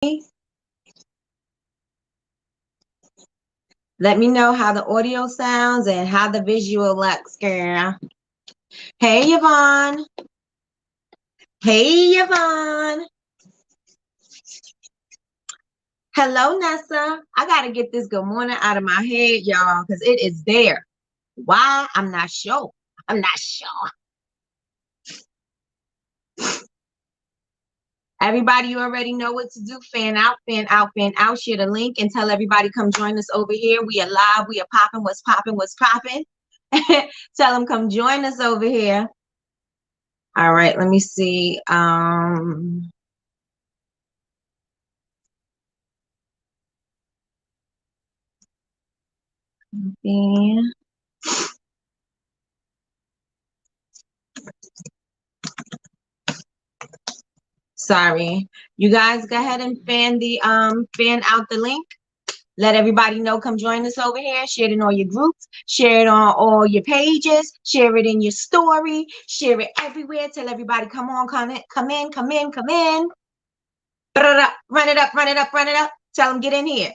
Let me know how the audio sounds and how the visual looks, girl. Hey, Yvonne. Hey, Yvonne. Hello, Nessa. I got to get this good morning out of my head, y'all, because it is there. Why? I'm not sure. I'm not sure. Everybody, you already know what to do. Fan out, fan out, fan out. Share the link and tell everybody come join us over here. We are live. We are popping. What's popping? What's popping? Tell them come join us over here. All right, let me see. Sorry. You guys go ahead and fan out the link. Let everybody know, come join us over here. Share it in all your groups. Share it on all your pages. Share it in your story. Share it everywhere. Tell everybody, come on, come in, come in, come in, come in. Run it up, run it up, run it up. Tell them, get in here.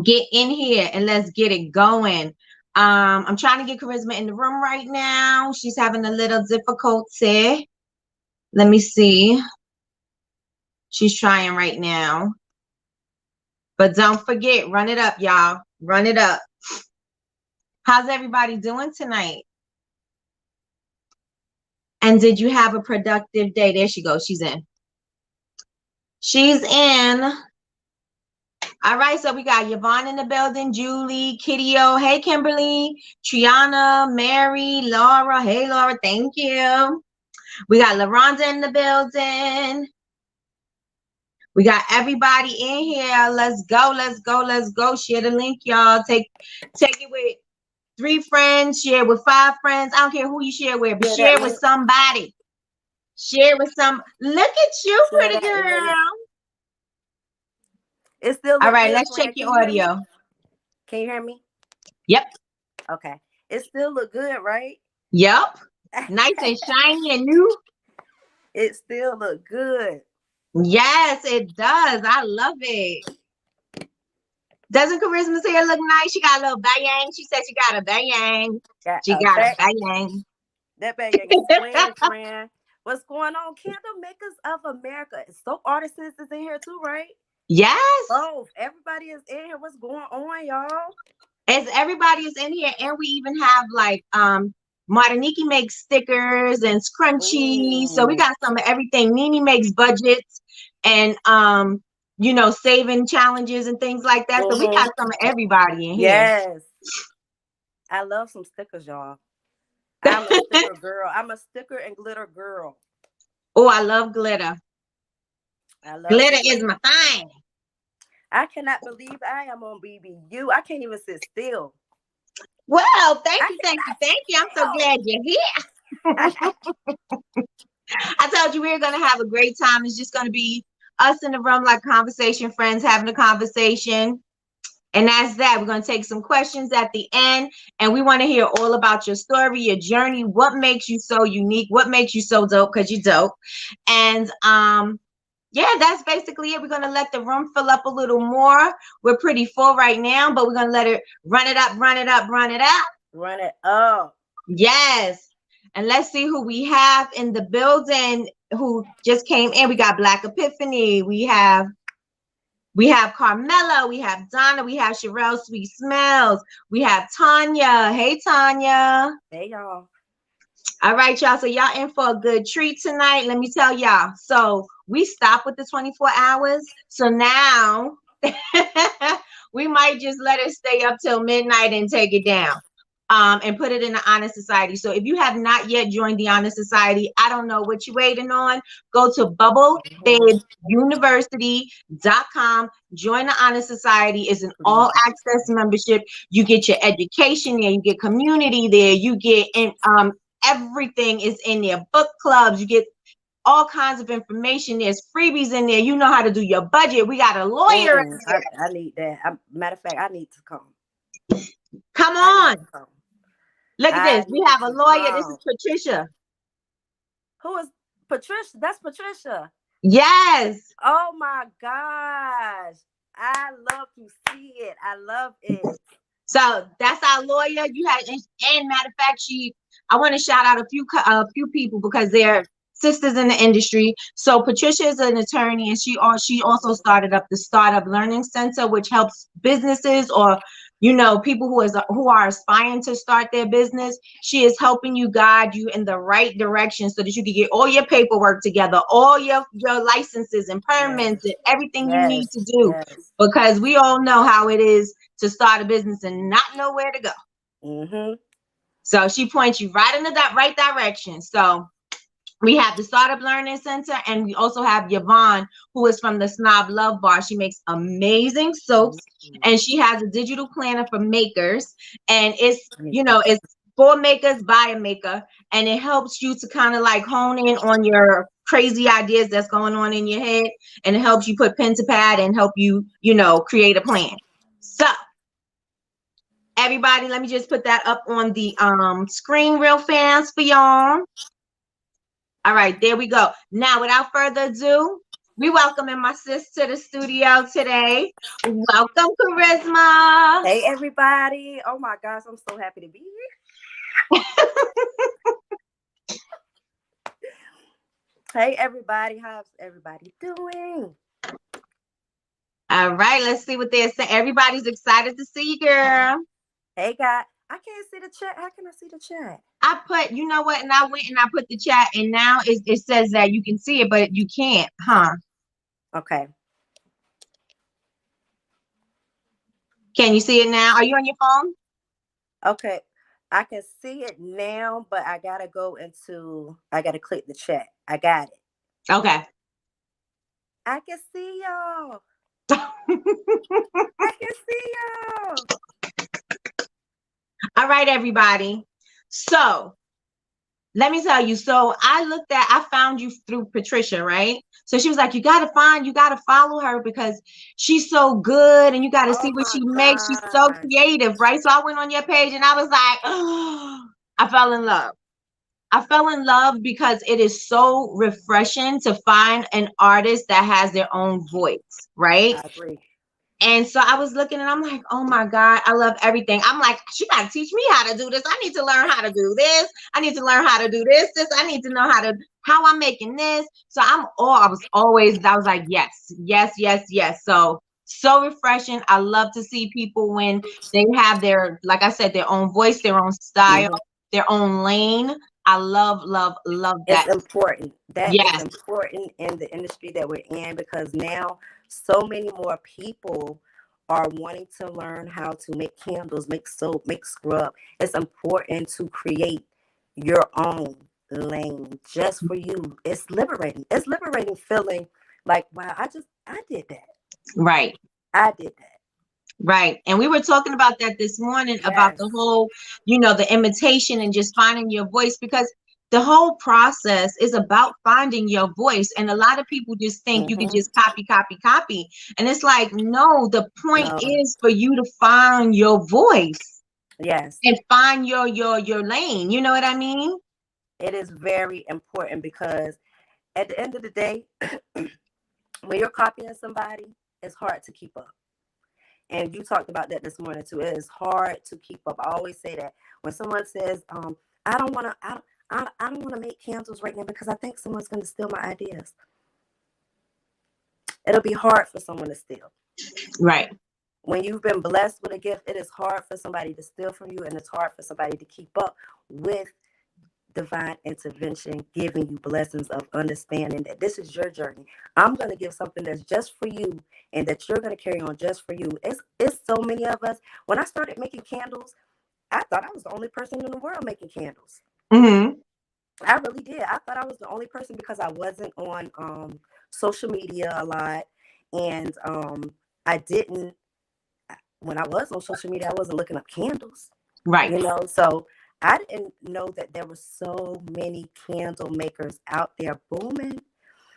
Get in here and let's get it going. I'm trying to get Kharisma in the room right now. She's having a little difficulty. Let me see. She's trying right now. But don't forget, run it up, y'all. Run it up. How's everybody doing tonight? And did you have a productive day? There she goes. She's in. She's in. All right, so we got Yvonne in the building, Julie, Kitty-O, hey, Kimberly, Triana, Mary, Laura, hey, Laura, thank you. We got LaRonda in the building. We got everybody in here. Let's go, let's go, let's go. Share the link, y'all. Take it with 3 friends, share with 5 friends. I don't care who you share with, but share with somebody. Share with some. Look at you, pretty girl. It's still all right. Let's check your audio. Can you hear me? Yep. Okay. It still look good, right? Yep. Nice and shiny and new. It still look good. Yes, it does. I love it. Doesn't Kharisma's hair look nice? She got a little bang. She said she got a bang. She got a bang. That bang is swing, friend. What's going on? Candle Makers of America. Soap artists is in here too, right? Yes. Oh, everybody is in here. What's going on, y'all? Everybody is in here, and we even have like Martiniki makes stickers and scrunchies. So we got some of everything. Nene makes budgets and you know, saving challenges and things like that. So we got some of everybody in here. Yes. I love some stickers, y'all. I'm a sticker girl. I'm a sticker and glitter girl. Oh, I love glitter. Glitter is my thing. I cannot believe I am on BBU. I can't even sit still. Well, thank you. I'm so glad you're here. I told you we were going to have a great time. It's just going to be us in the room like conversation friends having a conversation. And that's that. We're going to take some questions at the end. And we want to hear all about your story, your journey, what makes you so unique, what makes you so dope, because you're dope. And yeah, that's basically it. We're going to let the room fill up a little more. We're pretty full right now, but we're going to let it run it up, run it up, run it up. Run it up. Yes. And let's see who we have in the building who just came in. We got Black Epiphany. We have Carmela. We have Donna. We have Sherelle Sweet Smells. We have Tanya. Hey, Tanya. Hey, y'all. All right, y'all. So y'all in for a good treat tonight. Let me tell y'all. So we stopped with the 24 hours. So now we might just let it stay up till midnight and take it down. And put it in the Honor Society. So if you have not yet joined the Honor Society, I don't know what you're waiting on. Go to BubbleBabesUniversity.com. Join the Honor Society. It's an all-access membership. You get your education there. You get community there. You get everything is in there. Book clubs. You get all kinds of information. There's freebies in there. You know how to do your budget. We got a lawyer in there. I need that. Matter of fact, I need to come. Come on. Look at this. We have a lawyer. This is Patricia. Who is Patricia? That's Patricia. Yes. Oh my gosh. I love to see it. I love it. So that's our lawyer. You had, and matter of fact, I want to shout out a few people because they're sisters in the industry. So Patricia is an attorney, and she also started up the Startup Learning Center, which helps businesses or people who are aspiring to start their business. She is helping you, guide you in the right direction so that you can get all your paperwork together, all your licenses and permits Yes. and everything you need to Yes. do, Yes. because we all know how it is to start a business and not know where to go. Mm-hmm. So she points you right in the right direction. So we have the Startup Learning Center, and we also have Yvonne, who is from the Snob Love Bar. She makes amazing soaps, and she has a digital planner for makers, and it's for makers by a maker, and it helps you to kind of like hone in on your crazy ideas that's going on in your head, and it helps you put pen to pad and help you, create a plan. So everybody, let me just put that up on the screen real fast for y'all. All right, there we go. Now, without further ado, we welcoming my sis to the studio today. Welcome, Kharisma. Hey everybody. Oh my gosh, I'm so happy to be here. Hey everybody, how's everybody doing? All right, let's see what they're saying. Everybody's excited to see you, girl. Hey guys, I can't see the chat. How can I see the chat? I put, you know what, and I went and I put the chat, and now it says that you can see it, but you can't, huh? Okay. Can you see it now? Are you on your phone? Okay. I can see it now, but I gotta click the chat. I got it. Okay. I can see y'all. I can see y'all. All right, everybody. So let me tell you. So I found you through Patricia, right? So she was like, you got to follow her because she's so good and you got to see Oh what my she makes. She's so gosh. creative, right? So I went on your page and I was like, oh, I fell in love. I fell in love because it is so refreshing to find an artist that has their own voice, right? I agree. And so I was looking and I'm like, oh my God, I love everything. I'm like, she got to teach me how to do this. I need to learn how to do this. I need to learn how to do this. I need to know how I'm making this. So I was like, yes, yes, yes, yes. So refreshing. I love to see people when they have like I said, their own voice, their own style, their own lane. I love, love, love It's that. important. That is Yes. important in the industry that we're in, because now so many more people are wanting to learn how to make candles, make soap, make scrub. It's important to create your own lane just for you. It's liberating. It's liberating feeling like, wow, I did that. Right. I did that. Right. And we were talking about that this morning about Yes. the whole, the imitation and just finding your voice, because the whole process is about finding your voice. And a lot of people just think you can just copy, copy, copy. And it's like, no, the point No. is for you to find your voice. Yes. And find your lane. You know what I mean? It is very important because at the end of the day, when you're copying somebody, it's hard to keep up. And you talked about that this morning too. It is hard to keep up. I always say that when someone says, I don't want to, I don't want to make candles right now because I think someone's going to steal my ideas. It'll be hard for someone to steal. Right. When you've been blessed with a gift, it is hard for somebody to steal from you, and it's hard for somebody to keep up with divine intervention, giving you blessings of understanding that this is your journey. I'm going to give something that's just for you and that you're going to carry on just for you. It's so many of us. When I started making candles, I thought I was the only person in the world making candles. Mm-hmm. I really did. I thought I was the only person because I wasn't on social media a lot. And I didn't, when I was on social media, I wasn't looking up candles. Right. So I didn't know that there were so many candle makers out there booming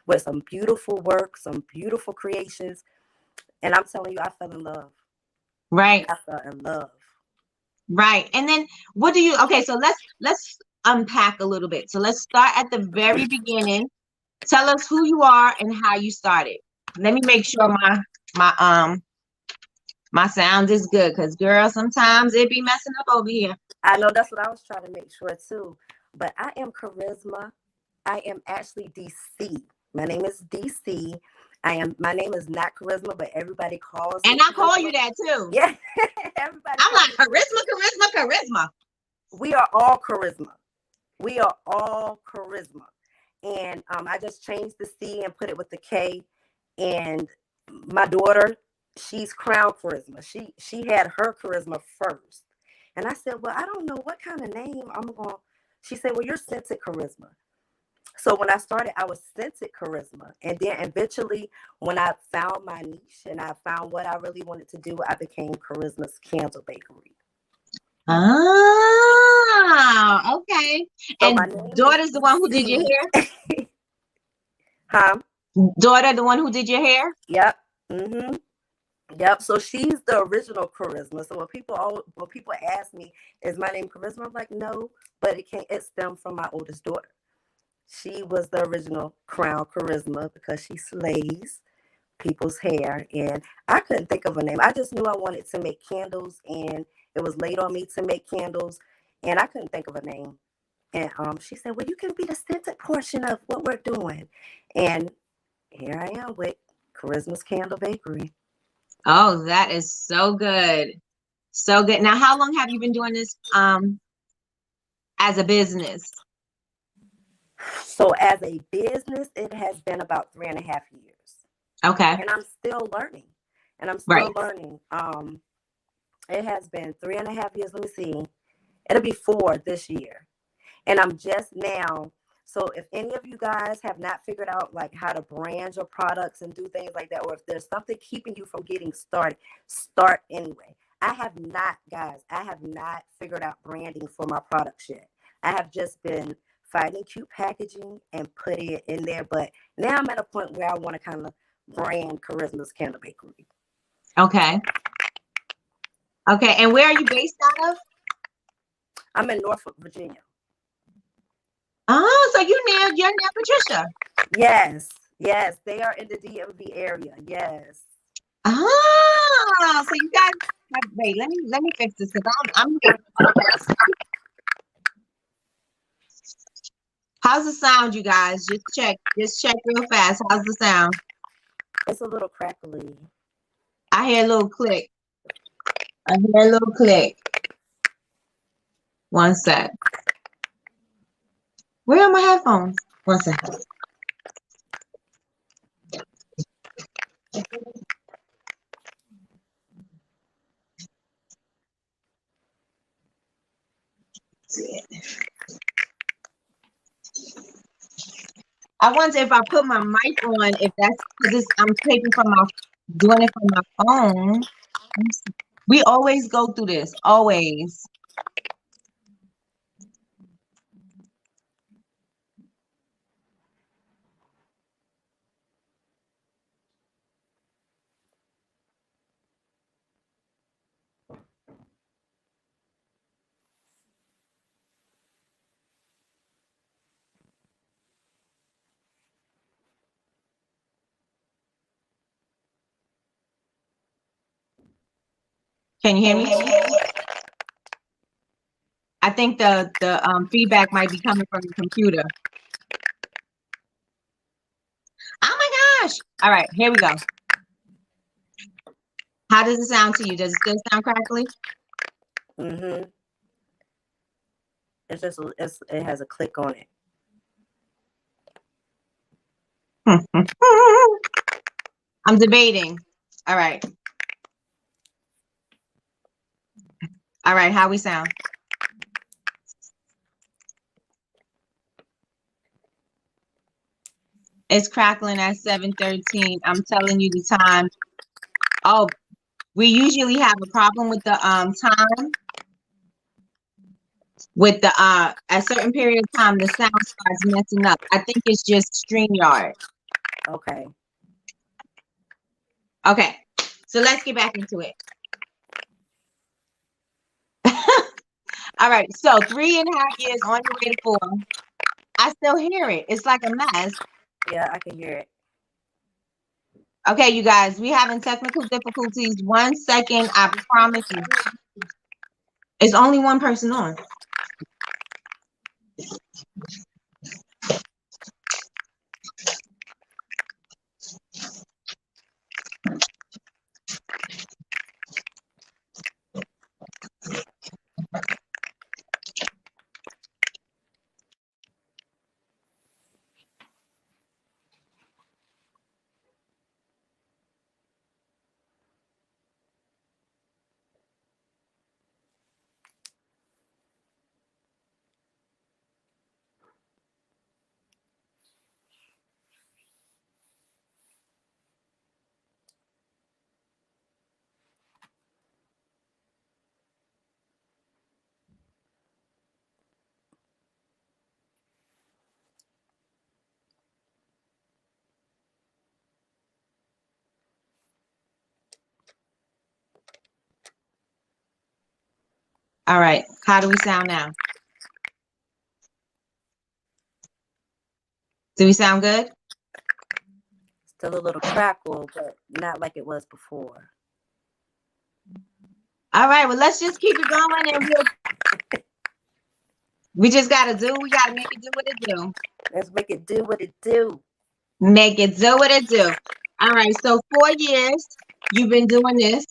with some beautiful work, some beautiful creations. And I'm telling you, I fell in love. Right. I fell in love. Right. And then okay, so let's unpack a little bit. So let's start at the very beginning. Tell us who you are and how you started. Let me make sure my my sound is good, because girl, sometimes it be messing up over here. I know that's what I was trying to make sure too. But I am Kharisma. I am actually DC. My name is DC. My name is not Kharisma, but everybody calls me And I call Kharisma. you that too. Yeah. Everybody I'm calls like me charisma. We are all charisma. We are all charisma. And I just changed the C and put it with the K. And my daughter, she's crown charisma. She had her charisma first. And I said, well, I don't know what kind of name I'm going to. She said, well, you're scented charisma. So when I started, I was scented charisma. And then eventually, when I found my niche and I found what I really wanted to do, I became Charisma's Candle Bakery. Ah, okay. So And my name daughter's the one who did your hair? Huh? Daughter, the one who did your hair? Yep. Mm-hmm. Yep. So she's the original Charisma. So when people ask me, is my name Charisma? I'm like, no, but it stemmed from my oldest daughter. She was the original crown Charisma because she slays people's hair. And I couldn't think of a name. I just knew I wanted to make candles, and it was laid on me to make candles, and I couldn't think of a name. And she said, well, you can be the scented portion of what we're doing. And here I am with Kharisma's Candle Bakery. Oh, that is so good. So good. Now, how long have you been doing this as a business? So as a business, it has been about 3.5 years. Okay. And I'm still learning. Right. It has been 3.5 years. Let me see. It'll be 4 this year. And I'm just now. So if any of you guys have not figured out like how to brand your products and do things like that, or if there's something keeping you from getting started, start anyway. I have not figured out branding for my products yet. I have just been finding cute packaging and putting it in there. But now I'm at a point where I want to kind of brand Kharisma's Candle Bakery. Okay. Okay. And where are you based out of? I'm in Norfolk, Virginia. Oh, so you're near Patricia. Yes, they are in the DMV area. Yes. Ah, so you guys wait. Let me fix this because I'm. How's the sound, you guys? Just check real fast. How's the sound? It's a little crackly. I hear a little click. One sec. Where are my headphones? One second. I wonder if I put my mic on, if that's because I'm doing it from my phone. We always go through this, always. Can you hear me? I think the feedback might be coming from the computer. Oh my gosh. All right, here we go. How does it sound to you? Does it still sound crackly? Mm-hmm. It has a click on it. I'm debating. All right. All right, how we sound? It's crackling at 7:13. I'm telling you the time. Oh, we usually have a problem with the time. With the a certain period of time, the sound starts messing up. I think it's just StreamYard. Okay. Okay, so let's get back into it. All right, so 3.5 years on your way to 4. I still hear it. It's like a mess. Yeah, I can hear it. Okay, you guys, we having technical difficulties. 1 second, I promise you. It's only one person on. All right, how do we sound now? Do we sound good? Still a little crackle, but not like it was before. All right, well, let's just keep it going, and we just gotta make it do what it do. Let's make it do what it do. Make it do what it do. All right, so 4 years you've been doing this.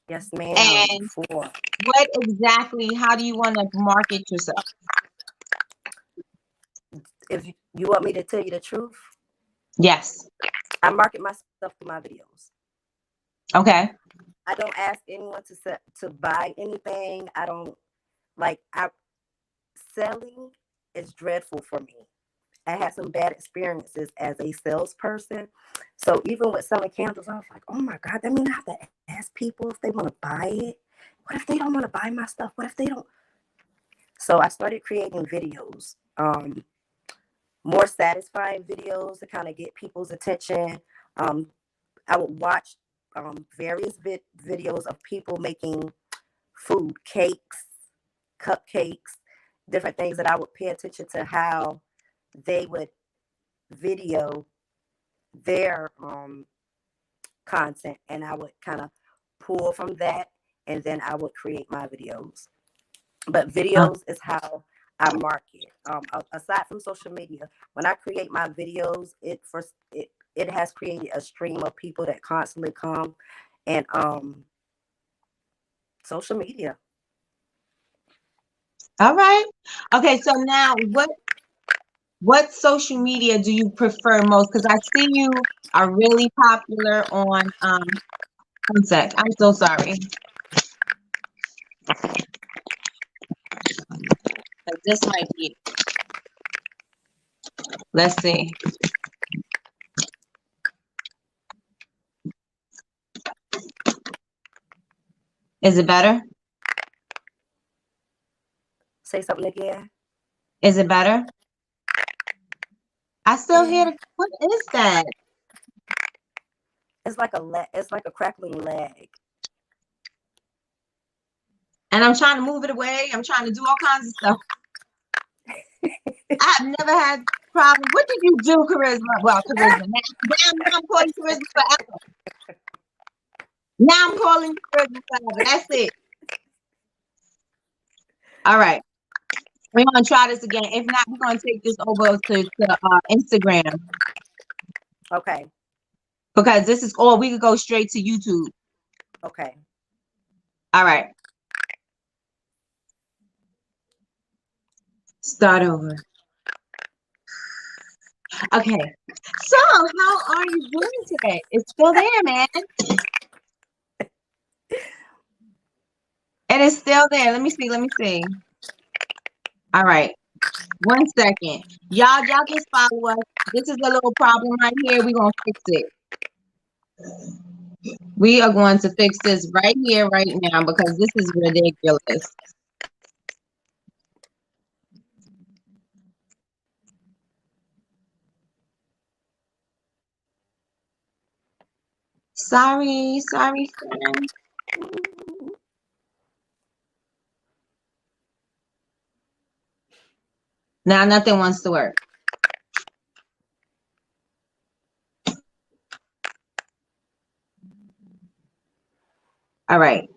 Yes, ma'am. And 4. what exactly, how do you want to market yourself? If you want me to tell you the truth, Yes. I market myself through my videos. Okay. I don't ask anyone to buy anything. I don't selling is dreadful for me. I had some bad experiences as a salesperson. So even with selling candles, I was like, oh my God, that means I have to ask people if they want to buy it. What if they don't want to buy my stuff? What if they don't? So I started creating videos, more satisfying videos to kind of get people's attention. I would watch various videos of people making food, cakes, cupcakes, different things that I would pay attention to how they would video their content, and I would kind of pull from that, and then I would create my videos. But videos is how I market. Aside from social media, when I create my videos, it has created a stream of people that constantly come, and social media. All right. Okay, so now what social media do you prefer most? Because I see you are really popular on one sec. I'm so sorry. This might be it. Let's see. Is it better? Say something again. Is it better? I still hear what is that? It's like a crackling lag. And I'm trying to move it away. I'm trying to do all kinds of stuff. I've never had problems. What did you do, Kharisma? Well, Kharisma. Now I'm calling Kharisma forever. Now I'm calling Kharisma forever. That's it. All right. We're going to try this again. If not, we're going to take this over to Instagram. Okay. Because this is all, we could go straight to YouTube. Okay. All right. Start over. Okay. So, how are you doing today? It's still there, man. It is still there. Let me see. All right. 1 second. Y'all just follow us. This is a little problem right here. We're going to fix it. We are going to fix this right here, right now, because this is ridiculous. Sorry, friend. Now nothing wants to work. All right.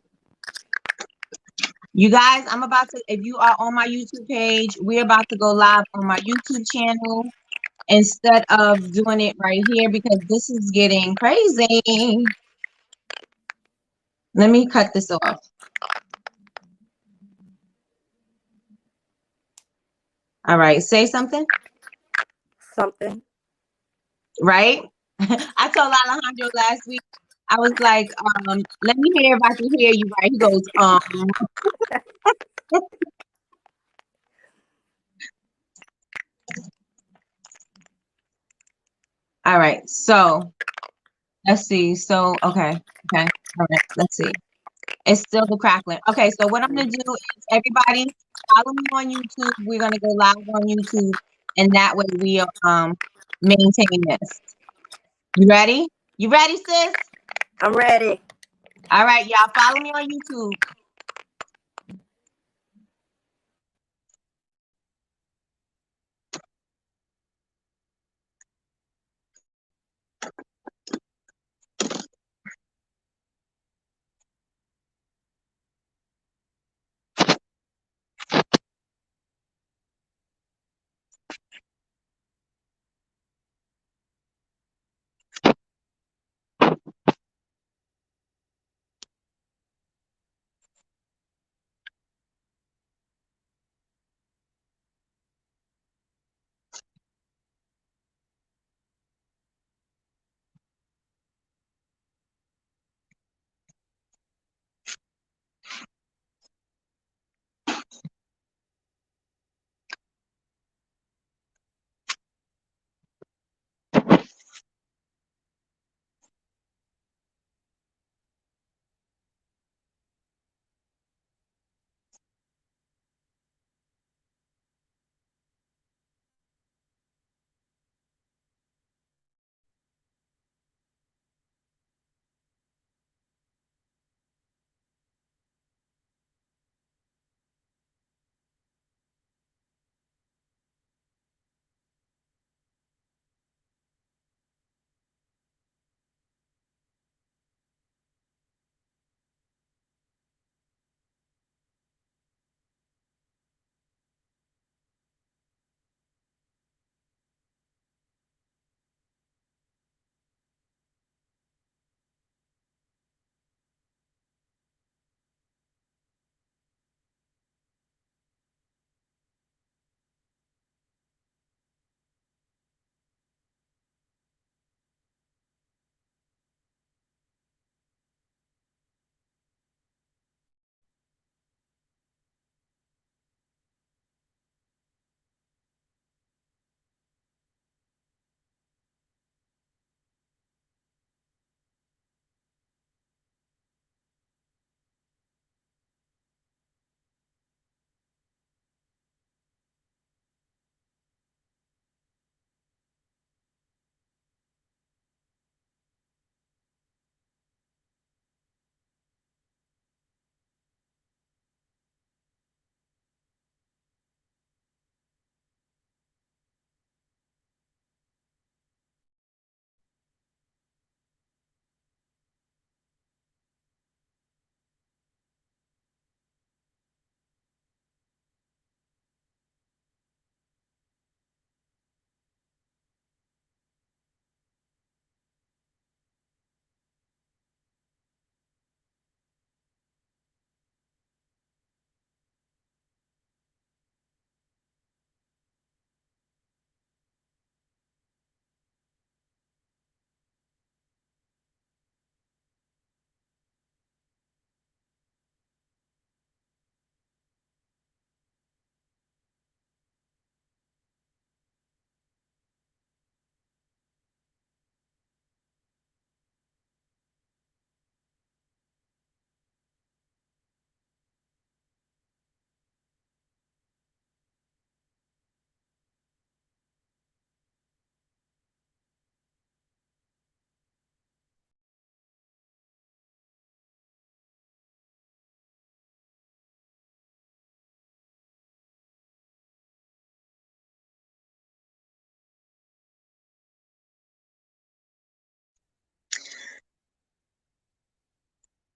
You guys, I'm about to, if you are on my YouTube page, we're about to go live on my YouTube channel instead of doing it right here because this is getting crazy. Let me cut this off. All right, say something. Something. Right? I told Alejandro last week, I was like, let me hear if I can hear you right. He goes, all right, so let's see. So, okay, all right, let's see. It's still the crackling. Okay, so what I'm gonna do is everybody follow me on YouTube. We're gonna go live on YouTube, and that way we maintain this. You ready? You ready, sis? I'm ready. All right, y'all follow me on YouTube.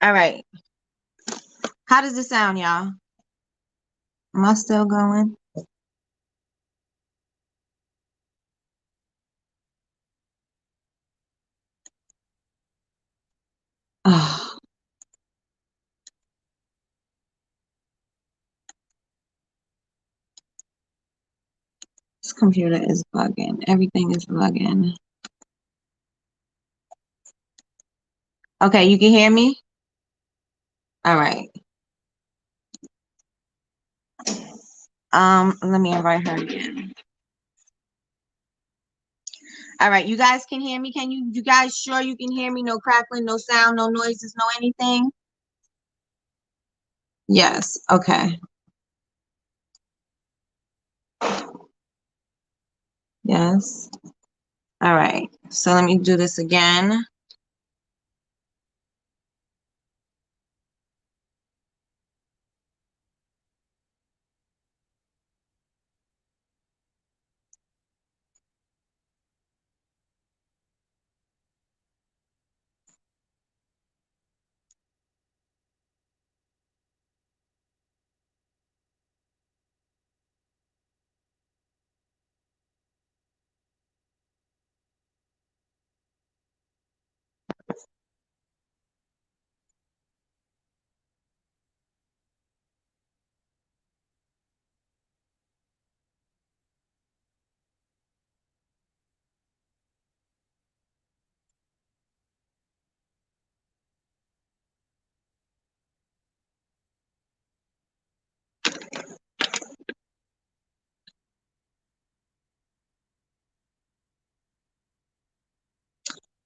All right. How does it sound, y'all? Am I still going? Oh, this computer is bugging. Everything is bugging. Okay, you can hear me? All right. Let me invite her again. All right, you guys can hear me? Can you guys sure you can hear me? No crackling, no sound, no noises, no anything? Yes, okay. Yes. All right, so let me do this again.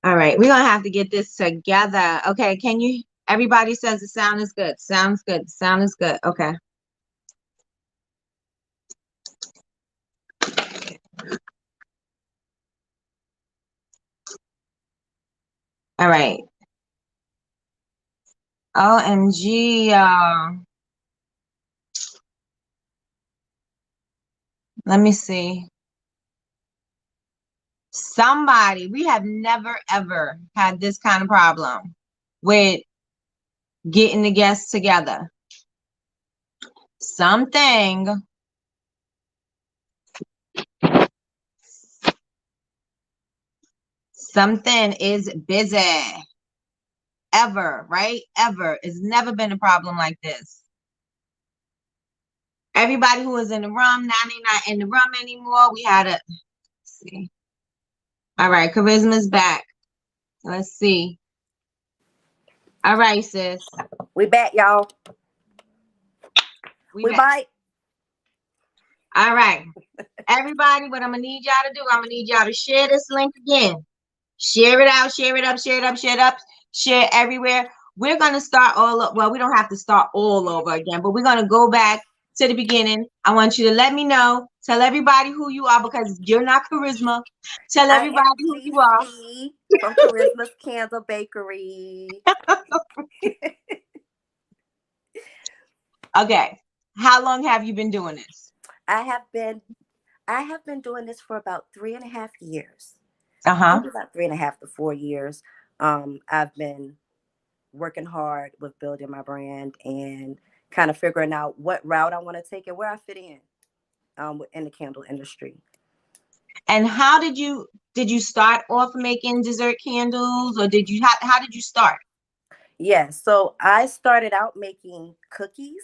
All right, we're gonna have to get this together. Okay, can you, everybody says the sound is good. Sounds good. Sound is good. Okay. All right. OMG, let me see. Somebody, we have never ever had this kind of problem with getting the guests together. Something is busy. Ever, right? Ever. It's never been a problem like this. Everybody who was in the room, now they're not in the room anymore. We had a, let's see. All right, Kharisma's back. Let's see. All right, sis. We back, y'all. We back. bite. All right. Everybody, what I'm going to need y'all to do, I'm going to need y'all to share this link again. Share it out, share it up, share it up, share it up, share everywhere. We're going to start all up. Well, we don't have to start all over again, but we're going to go back to the beginning. I want you to let me know. Tell everybody who you are because you're not Kharisma. Tell everybody who you are. From Wickless Candle Bakery. Okay. How long have you been doing this? I have been doing this for about 3.5 years. Uh-huh. About 3.5 to 4 years. I've been working hard with building my brand and kind of figuring out what route I want to take and where I fit in the candle industry. And how did you start off making dessert candles, or did you how did you start? Yeah, so I started out making cookies,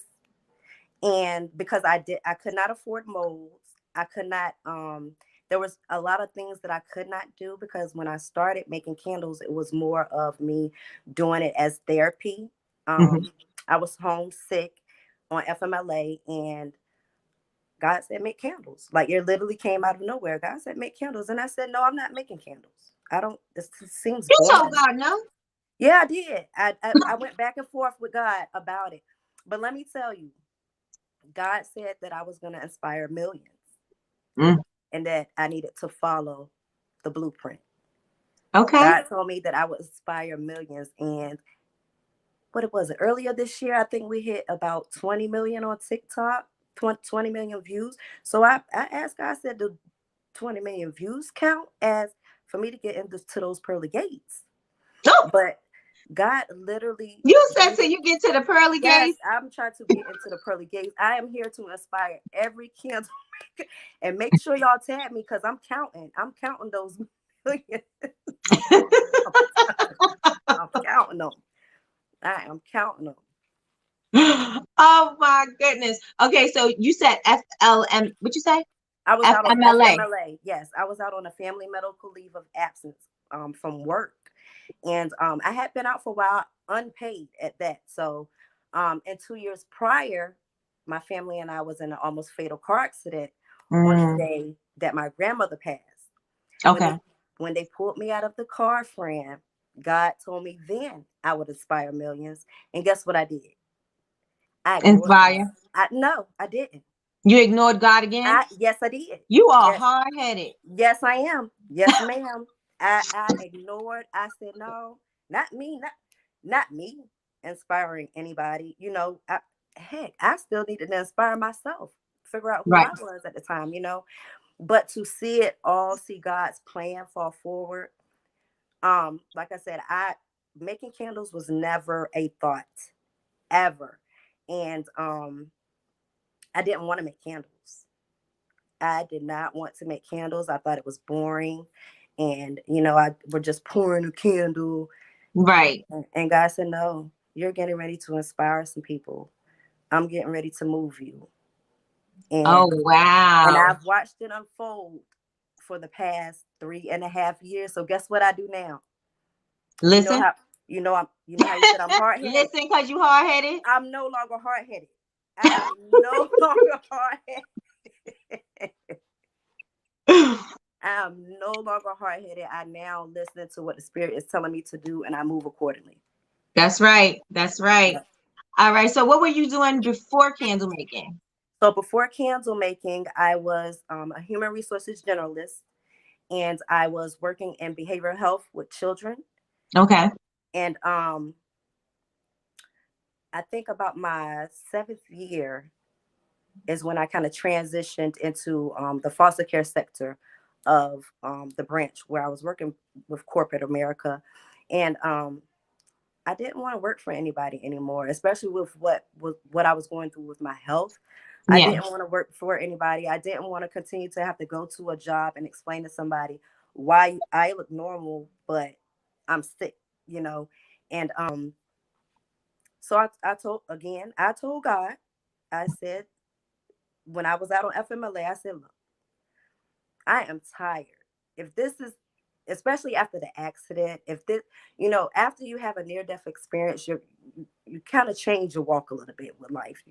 and because I could not afford molds. I could not there was a lot of things that I could not do because when I started making candles, it was more of me doing it as therapy. I was homesick on FMLA, and God said, make candles. Like, it literally came out of nowhere. God said, make candles. And I said, no, I'm not making candles. This seems You boring. told God no? Yeah, I did. I went back and forth with God about it. But let me tell you, God said that I was going to inspire millions and that I needed to follow the blueprint. Okay. God told me that I would inspire millions. And what was it? Earlier this year, I think we hit about 20 million on TikTok. 20 million views. So I asked God, I said, do 20 million views count as for me to get into those pearly gates? Oh. But God literally. You said so you get to the pearly Yes, gates. I'm trying to get into the pearly gates. I am here to inspire every candle maker. And make sure y'all tag me because I'm counting. I'm counting those millions. I'm counting them. I am counting them. Oh my goodness. Okay, so you said FLM. What you say? I was out on FMLA. FMLA. Yes, I was out on a family medical leave of absence from work. And I had been out for a while, unpaid at that. So and 2 years prior, my family and I was in an almost fatal car accident on the day that my grandmother passed. When Okay. they when they pulled me out of the car, friend, God told me then I would inspire millions. And guess what I did? I ignored God. Inspire. No, I didn't. You ignored God again? Yes, I did. You are Yes, hard-headed. yes, I am. Yes, ma'am. I ignored. I said no, not me, not me inspiring anybody. Heck, I still needed to inspire myself, figure out who Right. I was at the time. But to see it all, see God's plan fall forward. Like I said, I making candles was never a thought ever, and I didn't want to make candles. I did not want to make candles. I thought it was boring. And, I were just pouring a candle. Right. And God said, no, you're getting ready to inspire some people. I'm getting ready to move you. Oh, And wow. I've watched it unfold for the past 3.5 years. So guess what I do now? You know Listen. how how you said I'm hard headed? Listen, because you hard-headed. I'm no longer hard headed. I am no longer hard headed. I'm no longer hard-headed. I now listen to what the Spirit is telling me to do, and I move accordingly. That's right. That's right. Yeah. All right. So what were you doing before candle making? So before candle making, I was a human resources generalist, and I was working in behavioral health with children. Okay. And I think about my 7th year is when I kind of transitioned into the foster care sector of the branch where I was working with corporate America. And I didn't want to work for anybody anymore, especially with what I was going through with my health. I Yeah. didn't want to work for anybody. I didn't want to continue to have to go to a job and explain to somebody why I look normal, but I'm sick, And so I told God, I said, when I was out on FMLA, I said, look, I am tired. If this is, especially after the accident, if this, after you have a near-death experience, you kind of change your walk a little bit with life.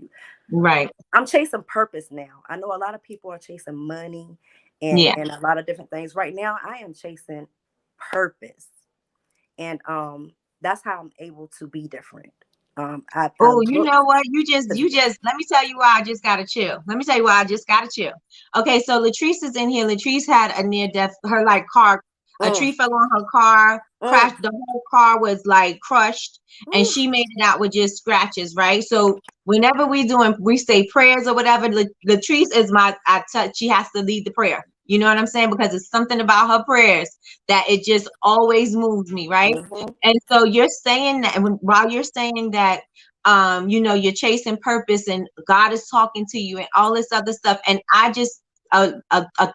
Right. I'm chasing purpose now. I know a lot of people are chasing money and Yeah. a lot of different things. Right now, I am chasing purpose, and that's how I'm able to be different. I Oh, you look. know what? You just let me tell you why I just gotta chill. Let me tell you why I just gotta chill. Okay, so Latrice is in here. Latrice had a near death, her like car, a tree fell on her car, crashed, the whole car was like crushed, and she made it out with just scratches, right? So whenever we say prayers or whatever, Latrice is she has to lead the prayer. You know what I'm saying? Because it's something about her prayers that it just always moves me, right? And so you're saying that while you're saying that you're chasing purpose and God is talking to you and all this other stuff. And I just, a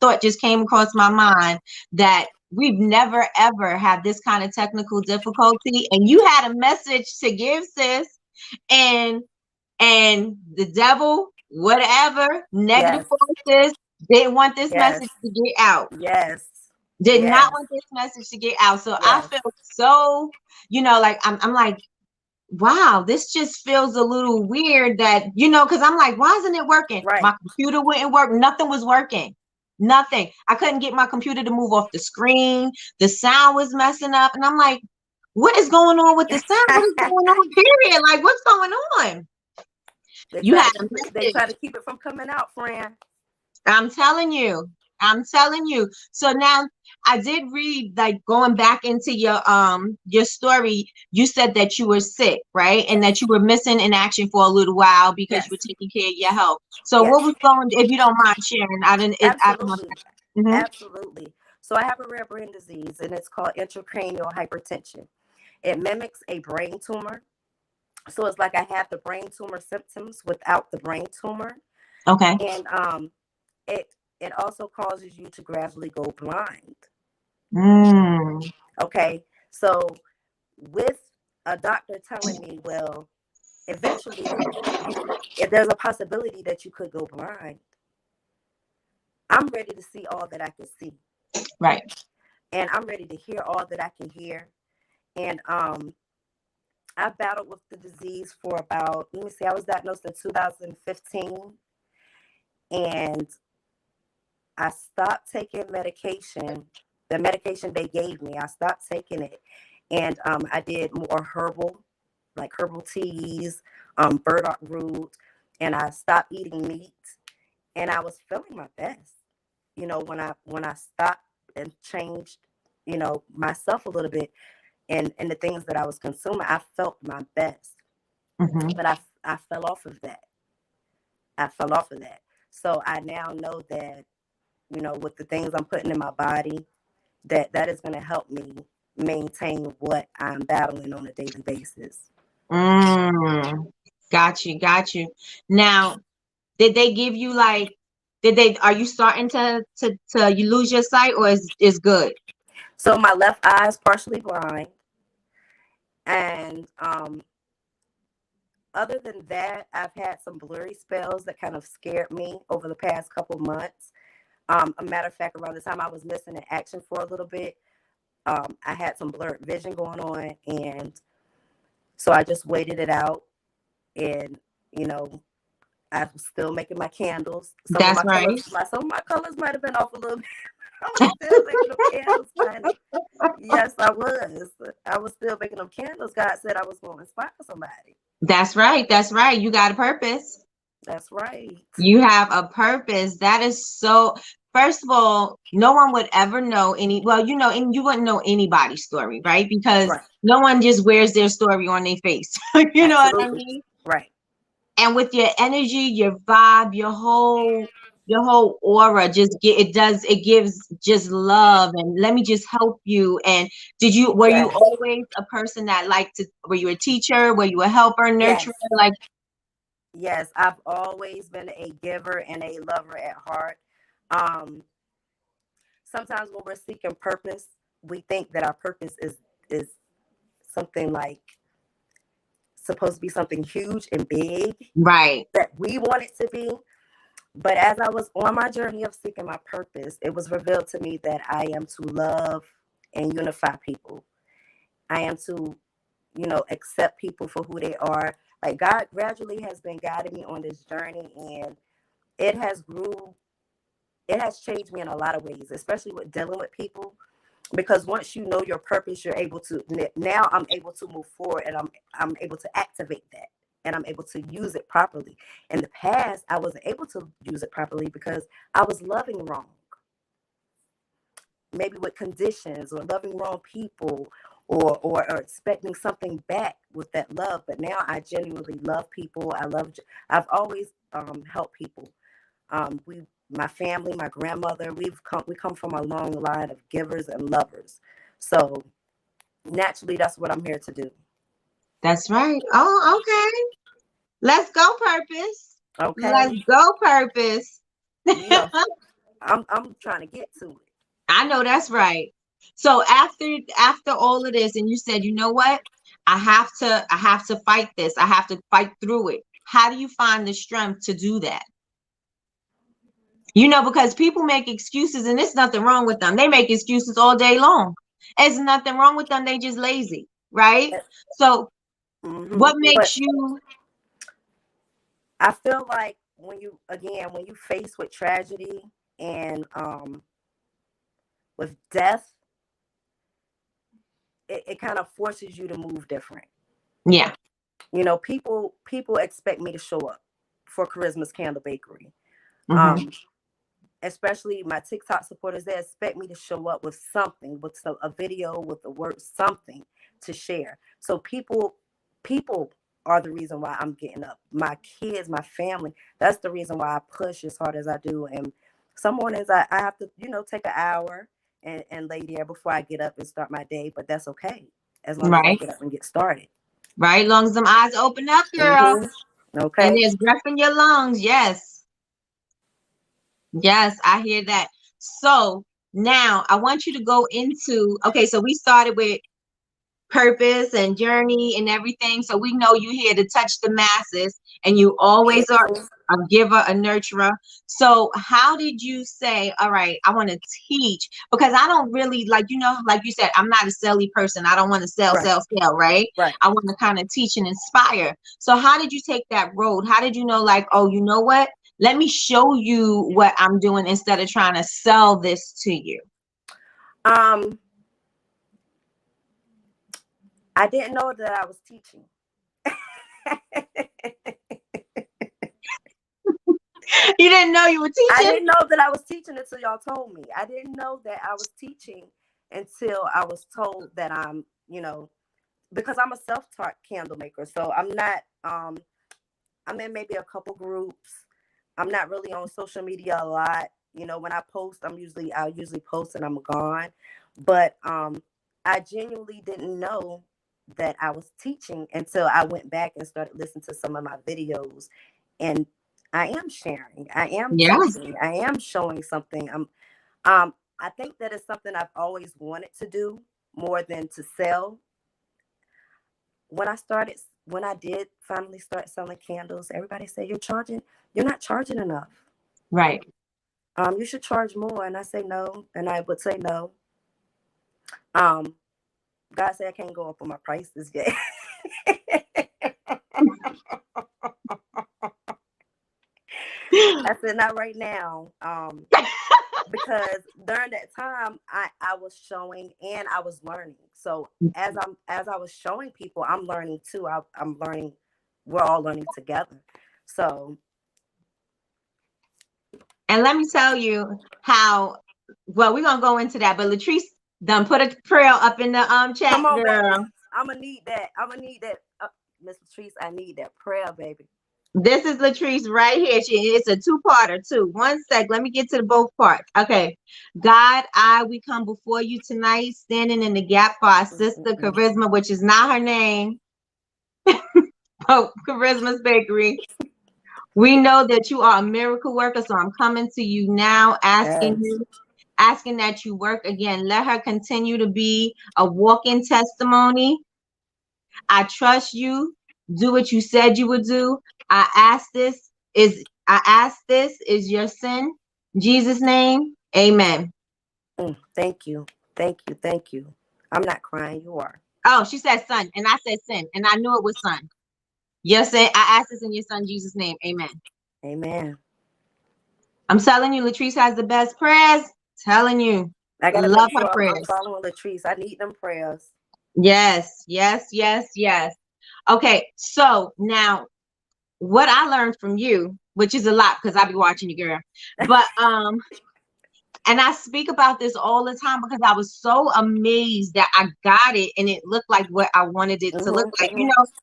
thought just came across my mind that we've never, ever had this kind of technical difficulty. And you had a message to give, sis. And the devil, whatever, negative forces, didn't want this message to get out. Yes. Did not want this message to get out. So I felt so, like I'm like, wow, this just feels a little weird that, because I'm like, why isn't it working? Right. My computer wouldn't work. Nothing was working. Nothing. I couldn't get my computer to move off the screen. The sound was messing up. And I'm like, what is going on with the sound? What is going on? Period. Like, what's going on? They try to keep it from coming out, friend. I'm telling you. So now I did read, like, going back into your story, you said that you were sick, right? And that you were missing in action for a little while because you were taking care of your health. So what was going, if you don't mind sharing? Absolutely. So I have a rare brain disease and it's called intracranial hypertension. It mimics a brain tumor. So it's like I have the brain tumor symptoms without the brain tumor. Okay. And it it also causes you to gradually go blind. Mm. Okay. So with a doctor telling me, well, eventually if there's a possibility that you could go blind, I'm ready to see all that I can see. Right. And I'm ready to hear all that I can hear. And I battled with the disease for about, let me see, I was diagnosed in 2015. And I stopped taking medication, the medication they gave me. I stopped taking it. And I did more herbal, like herbal teas, burdock root. And I stopped eating meat. And I was feeling my best. When I stopped and changed, myself a little bit, and the things that I was consuming, I felt my best. Mm-hmm. But I fell off of that. I fell off of that. So I now know that, with the things I'm putting in my body, that is going to help me maintain what I'm battling on a daily basis. Mm. Got you. Got you. Now, did they give you like, are you starting to you lose your sight, or is good? So my left eye is partially blind. And other than that, I've had some blurry spells that kind of scared me over the past couple months. A matter of fact, around the time I was missing in action for a little bit, I had some blurred vision going on. And so I just waited it out. And, I was still making my candles. That's right. Some of my colors might have been off a little bit. I was still making them candles, honey. Yes, I was. I was still making them candles. God said I was going to inspire somebody. That's right. That's right. You got a purpose. That's right. You have a purpose. That is so. First of all, no one would ever know and you wouldn't know anybody's story, right? Because Right. no one just wears their story on their face. You know what I Absolutely. mean? Right. And with your energy, your vibe, your whole aura, it gives just love and let me just help you. And were you Yes. always a person that were you a teacher? Were you a helper, nurturer? Yes. Like, Yes. I've always been a giver and a lover at heart. Um, Sometimes when we're seeking purpose, we think that our purpose is something like supposed to be something huge and big right. that we want it to be. But as I was on my journey of seeking my purpose, it was revealed to me that I am to love and unify people. I am to, accept people for who they are. Like God gradually has been guiding me on this journey, and it has changed me in a lot of ways, especially with dealing with people. Because once you know your purpose, you're able to, now I'm able to move forward, and I'm able to activate that, and I'm able to use it properly. In the past, I wasn't able to use it properly because I was loving wrong, maybe with conditions, or loving wrong people, or expecting something back with that love. But now I genuinely love people. I've always helped people. My family, my grandmother, we come from a long line of givers and lovers. So naturally, that's what I'm here to do. That's right. Oh, okay. Let's go, purpose. Let's Okay. go, purpose. You know, I'm trying to get to it. I know that's right. So after all of this, and you said, you know what? I have to fight this. I have to fight through it. How do you find the strength to do that? Because people make excuses, and there's nothing wrong with them. They make excuses all day long. There's nothing wrong with them. They just lazy, right? So what But makes you? I feel like when you face with tragedy and with death, it kind of forces you to move different. Yeah. People expect me to show up for Kharisma's Candle Bakery. Mm-hmm. Especially my TikTok supporters, they expect me to show up with something, with a video, with the word something to share. So people are the reason why I'm getting up. My kids, my family, that's the reason why I push as hard as I do. And some mornings I have to, take an hour and lay there before I get up and start my day, but that's okay. as long as I Right. get up and get started. Right. Long as them eyes open up, girl. Okay. And there's breath in your lungs. Yes. Yes, I hear that. So now I want you to go into, okay, so we started with purpose and journey and everything. So we know you're here to touch the masses, and you always are a giver, a nurturer. So how did you say, all right, I want to teach? Because I don't really, like, like you said, I'm not a selly person. I don't want to sell, right? Right. I want to kind of teach and inspire. So how did you take that road? How did you know, like, oh, you know what? Let me show you what I'm doing instead of trying to sell this to you. I didn't know that I was teaching. You didn't know you were teaching? I didn't know that I was teaching until y'all told me. I didn't know that I was teaching until I was told that I'm, because I'm a self-taught candle maker. So I'm not, I'm in maybe a couple groups. I'm not really on social media a lot. When I post, I'll usually post and I'm gone. But I genuinely didn't know that I was teaching until I went back and started listening to some of my videos. And I am sharing. I am teaching. I am showing something. I think that is something I've always wanted to do more than to sell. When I did finally start selling candles, everybody said, you're not charging enough. Right. You should charge more. And I say no. And I would say no. God said I can't go up on my prices yet. I said not right now. Because during that time I was showing and I was learning. So as I was showing people, I'm learning too. I'm learning. We're all learning together. So. And let me tell you how. Well, we're gonna go into that, but Latrice done put a prayer up in the chat. Come on, girl. baby. I'm gonna need that. Miss Latrice, I need that prayer, baby. This is Latrice right here. It's a two-parter too. One sec. Let me get to the both parts. Okay. God, we come before you tonight, standing in the gap for our sister Kharisma, which is not her name. Oh, Kharisma's Bakery. We know that you are a miracle worker, so I'm coming to you now, asking that you work again. Let her continue to be a walking testimony. I trust you. Do what you said you would do. I ask this is your sin. In Jesus' name, amen. Thank you. I'm not crying. You are. Oh, she said son, and I said sin, and I knew it was son. Yes, I asked this in your son Jesus' name, amen. Amen. I'm telling you, Latrice has the best prayers. Telling you, I gotta love make sure her prayers. I'm following Latrice. I need them prayers. Yes. Okay, so now what I learned from you, which is a lot because I be watching you, girl. But and I speak about this all the time because I was so amazed that I got it and it looked like what I wanted it to look like.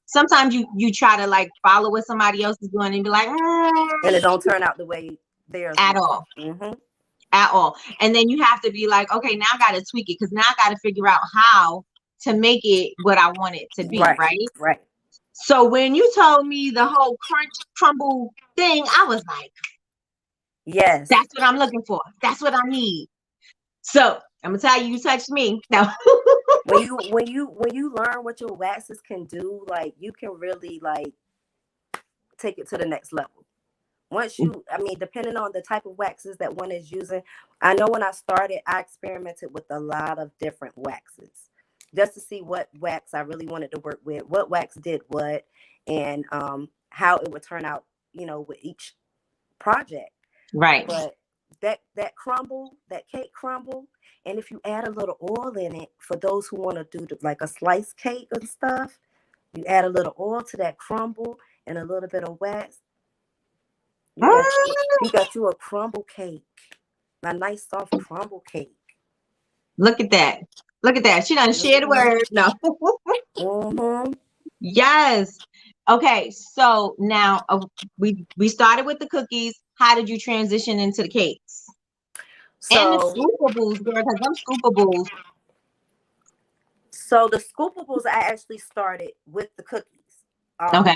Sometimes you try to like follow what somebody else is doing and be like, and it don't turn out the way theirs at all. At all. And then you have to be like, okay, now I got to tweak it because now I got to figure out how to make it what I want it to be, right? So when you told me the whole crunch crumble thing, I was like, yes, that's what I'm looking for. That's what I need. So I'm gonna tell you, you touched me. Now when you learn what your waxes can do, like you can really like take it to the next level. Once depending on the type of waxes that one is using. I know when I started, I experimented with a lot of different waxes just to see what wax I really wanted to work with, what wax did what, and how it would turn out, with each project. Right. But that cake crumble, and if you add a little oil in it, for those who want to do like a sliced cake and stuff, you add a little oil to that crumble and a little bit of wax. You got you a crumble cake, a nice soft crumble cake. Look at that. She done shared the word. No. Yes. Okay. So now we started with the cookies. How did you transition into the cakes? And the scoopables, girl, because them scoopables. So the scoopables I actually started with the cookies. Okay.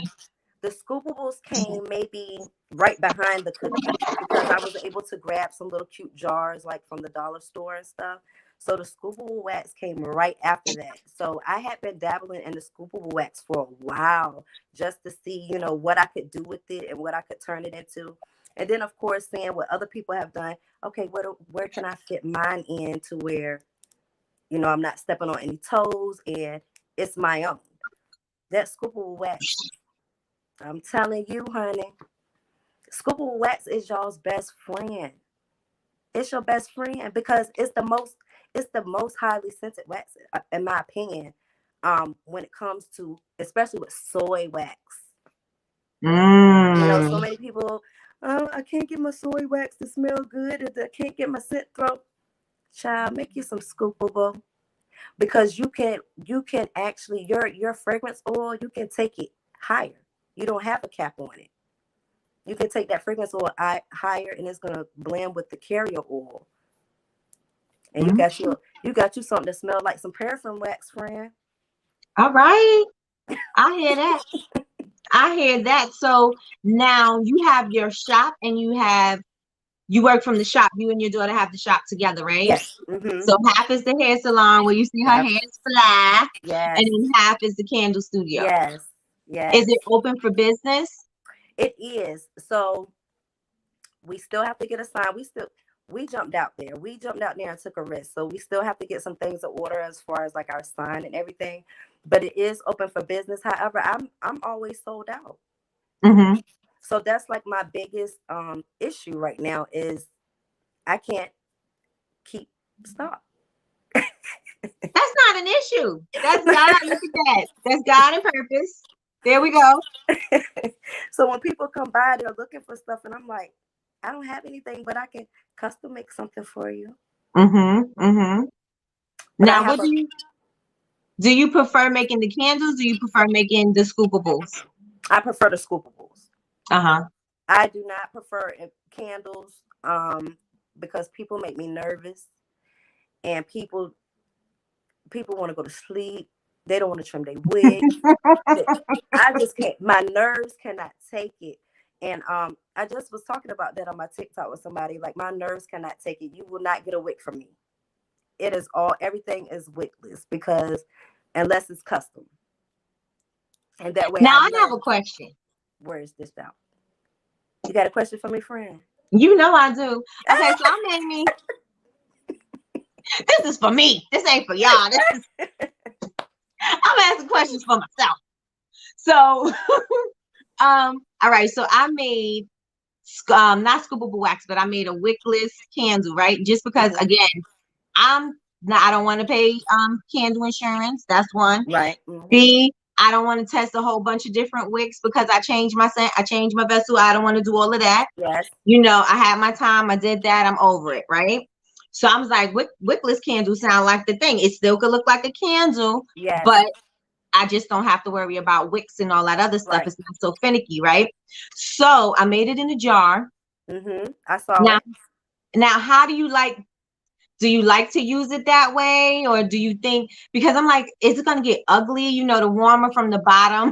The scoopables came maybe right behind the cookies because I was able to grab some little cute jars like from the dollar store and stuff. So the scoopable wax came right after that. So I had been dabbling in the scoopable wax for a while just to see, you know, what I could do with it and what I could turn it into. And then of course seeing what other people have done. Okay, where can I fit mine in to where, you know, I'm not stepping on any toes and it's my own. That scoopable wax, I'm telling you, honey, scoopable wax is y'all's best friend. It's your best friend because it's the most highly scented wax, in my opinion. When it comes to, especially with soy wax. You know, so many people, oh, I can't get my soy wax to smell good, and I can't get my scent throat. Child, make you some scoopable. Because you can actually your fragrance oil, you can take it higher. You don't have a cap on it. You can take that fragrance oil higher, and it's gonna blend with the carrier oil. And you got you something to smell like some paraffin wax, friend. All right. I hear that. I hear that. So now you have your shop and you work from the shop. You and your daughter have the shop together, right? Yes. Mm-hmm. So half is the hair salon where you see her hair is fly. Yes. And then half is the candle studio. Yes. Yes. Is it open for business? It is. So we still have to get a sign. We jumped out there. We jumped out there and took a risk. So we still have to get some things in order as far as like our sign and everything. But it is open for business. However, I'm always sold out. Mm-hmm. So that's like my biggest issue right now is I can't keep stock. That's not an issue. That's God. Look at that. That's God and purpose. There we go. So when people come by, they're looking for stuff, and I'm like, I don't have anything, but I can custom make something for you. Mm-hmm. Mm-hmm. Now, what do you prefer making the candles? Do you prefer making the scoopables? I prefer the scoopables. Uh-huh. I do not prefer candles because people make me nervous, and people want to go to sleep. They don't want to trim their wig. I just can't. My nerves cannot take it. And I just was talking about that on my TikTok with somebody. Like, my nerves cannot take it. You will not get a wig from me. It is everything is wickless because unless it's custom. And that way. Now I have a question. Where is this out? You got a question for me, friend? You know I do. Okay, so I made me. This is for me. This ain't for y'all. I'm asking questions for myself. So, all right. So I made not scoopable wax, but I made a wickless candle, right? Just because, again, I don't want to pay candle insurance. That's one. Right. B, I don't want to test a whole bunch of different wicks because I changed my scent. I changed my vessel. I don't want to do all of that. Yes. You know, I had my time. I did that. I'm over it, right? So I was like, wickless candle sound like the thing. It still could look like a candle, but I just don't have to worry about wicks and all that other stuff. Right. It's not so finicky, right? So I made it in a jar. I saw it. Now, how do you like to use it that way? Or do you think, because I'm like, is it going to get ugly? You know, the warmer from the bottom,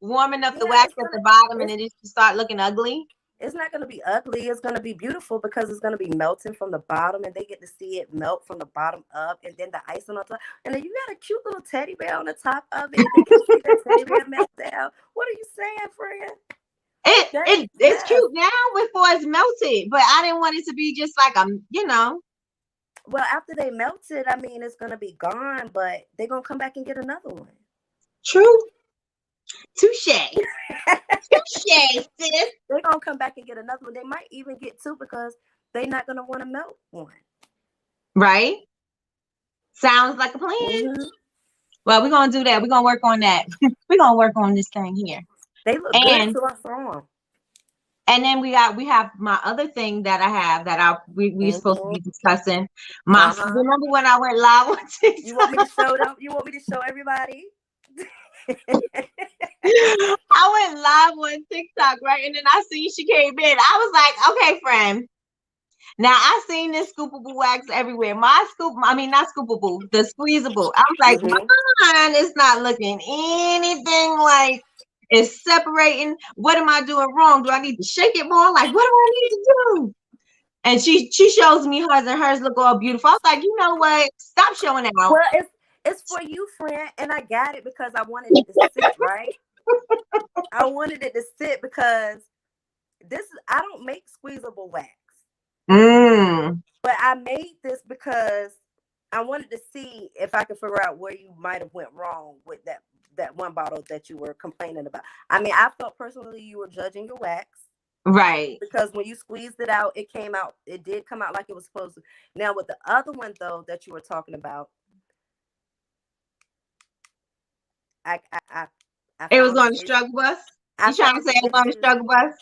warming up the wax at the bottom and it just start looking ugly? It's not going to be ugly. It's going to be beautiful because it's going to be melting from the bottom and they get to see it melt from the bottom up and then the icing on top. And then you got a cute little teddy bear on the top of it. They can see that teddy bear melt down. What are you saying, friend? It's cute now before it's melted, but I didn't want it to be just like, you know. Well, after they melted, I mean, it's going to be gone, but they're going to come back and get another one. True. Touche. Touche, sis. They're going to come back and get another one. They might even get two because they're not going to want to melt one. Right? Sounds like a plan. Well, we're going to do that. We're going to work on that. We're going to work on this thing here. They look good to us on. And then we have my other thing that I have that we're supposed to be discussing. Remember when I went live on TikTok? You want me to show them? You want me to show everybody? I went live on TikTok, right? And then I see she came in. I was like, okay, friend, Now I seen this scoopable wax everywhere. I mean not scoopable, the squeezable. I was like, mine is not looking anything like it's separating. What am I doing wrong? Do I need to shake it more? Like, what do I need to do? And she shows me hers, and hers look all beautiful. I was like, you know what? Stop showing it out. Well, it's for you, friend, and I got it because I wanted it to sit right. I wanted it to sit because I don't make squeezable wax. But I made this because I wanted to see if I could figure out where you might have went wrong with that one bottle that you were complaining about. I mean, I felt personally you were judging your wax. Right. Because when you squeezed it out, it did come out like it was supposed to. Now with the other one though that you were talking about, it was on the struggle bus. You trying to say it was on the struggle bus?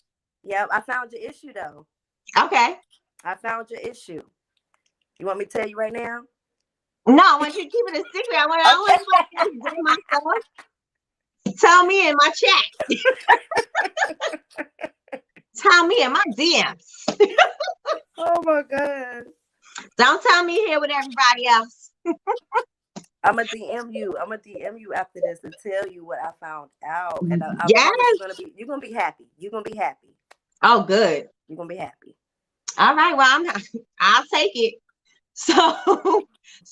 Yeah, I found your issue though. Okay. I found your issue. You want me to tell you right now? No, I want you to keep it a secret. I want to tell me in my chat. Tell me in my DMs. Oh my God. Don't tell me here with everybody else. I'm gonna DM you. I'm gonna DM you after this and tell you what I found out. And I promise you're gonna be happy. You're gonna be happy. Oh, good. You're gonna be happy. All right. Well, I'll take it. So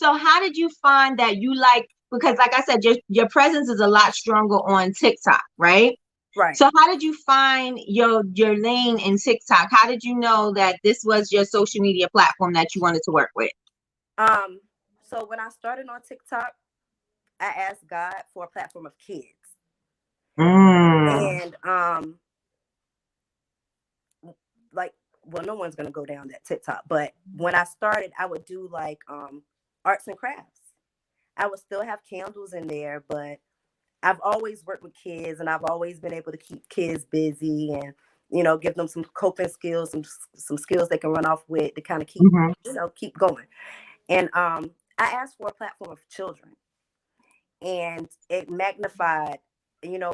how did you find that you like? Because, like I said, your presence is a lot stronger on TikTok, right? Right. So how did you find your lane in TikTok? How did you know that this was your social media platform that you wanted to work with? So when I started on TikTok, I asked God for a platform of kids. And no one's gonna go down that TikTok. But when I started, I would do like arts and crafts. I would still have candles in there, but I've always worked with kids, and I've always been able to keep kids busy and, give them some coping skills, some skills they can run off with to kind of keep, keep going. And I asked for a platform of children, and it magnified.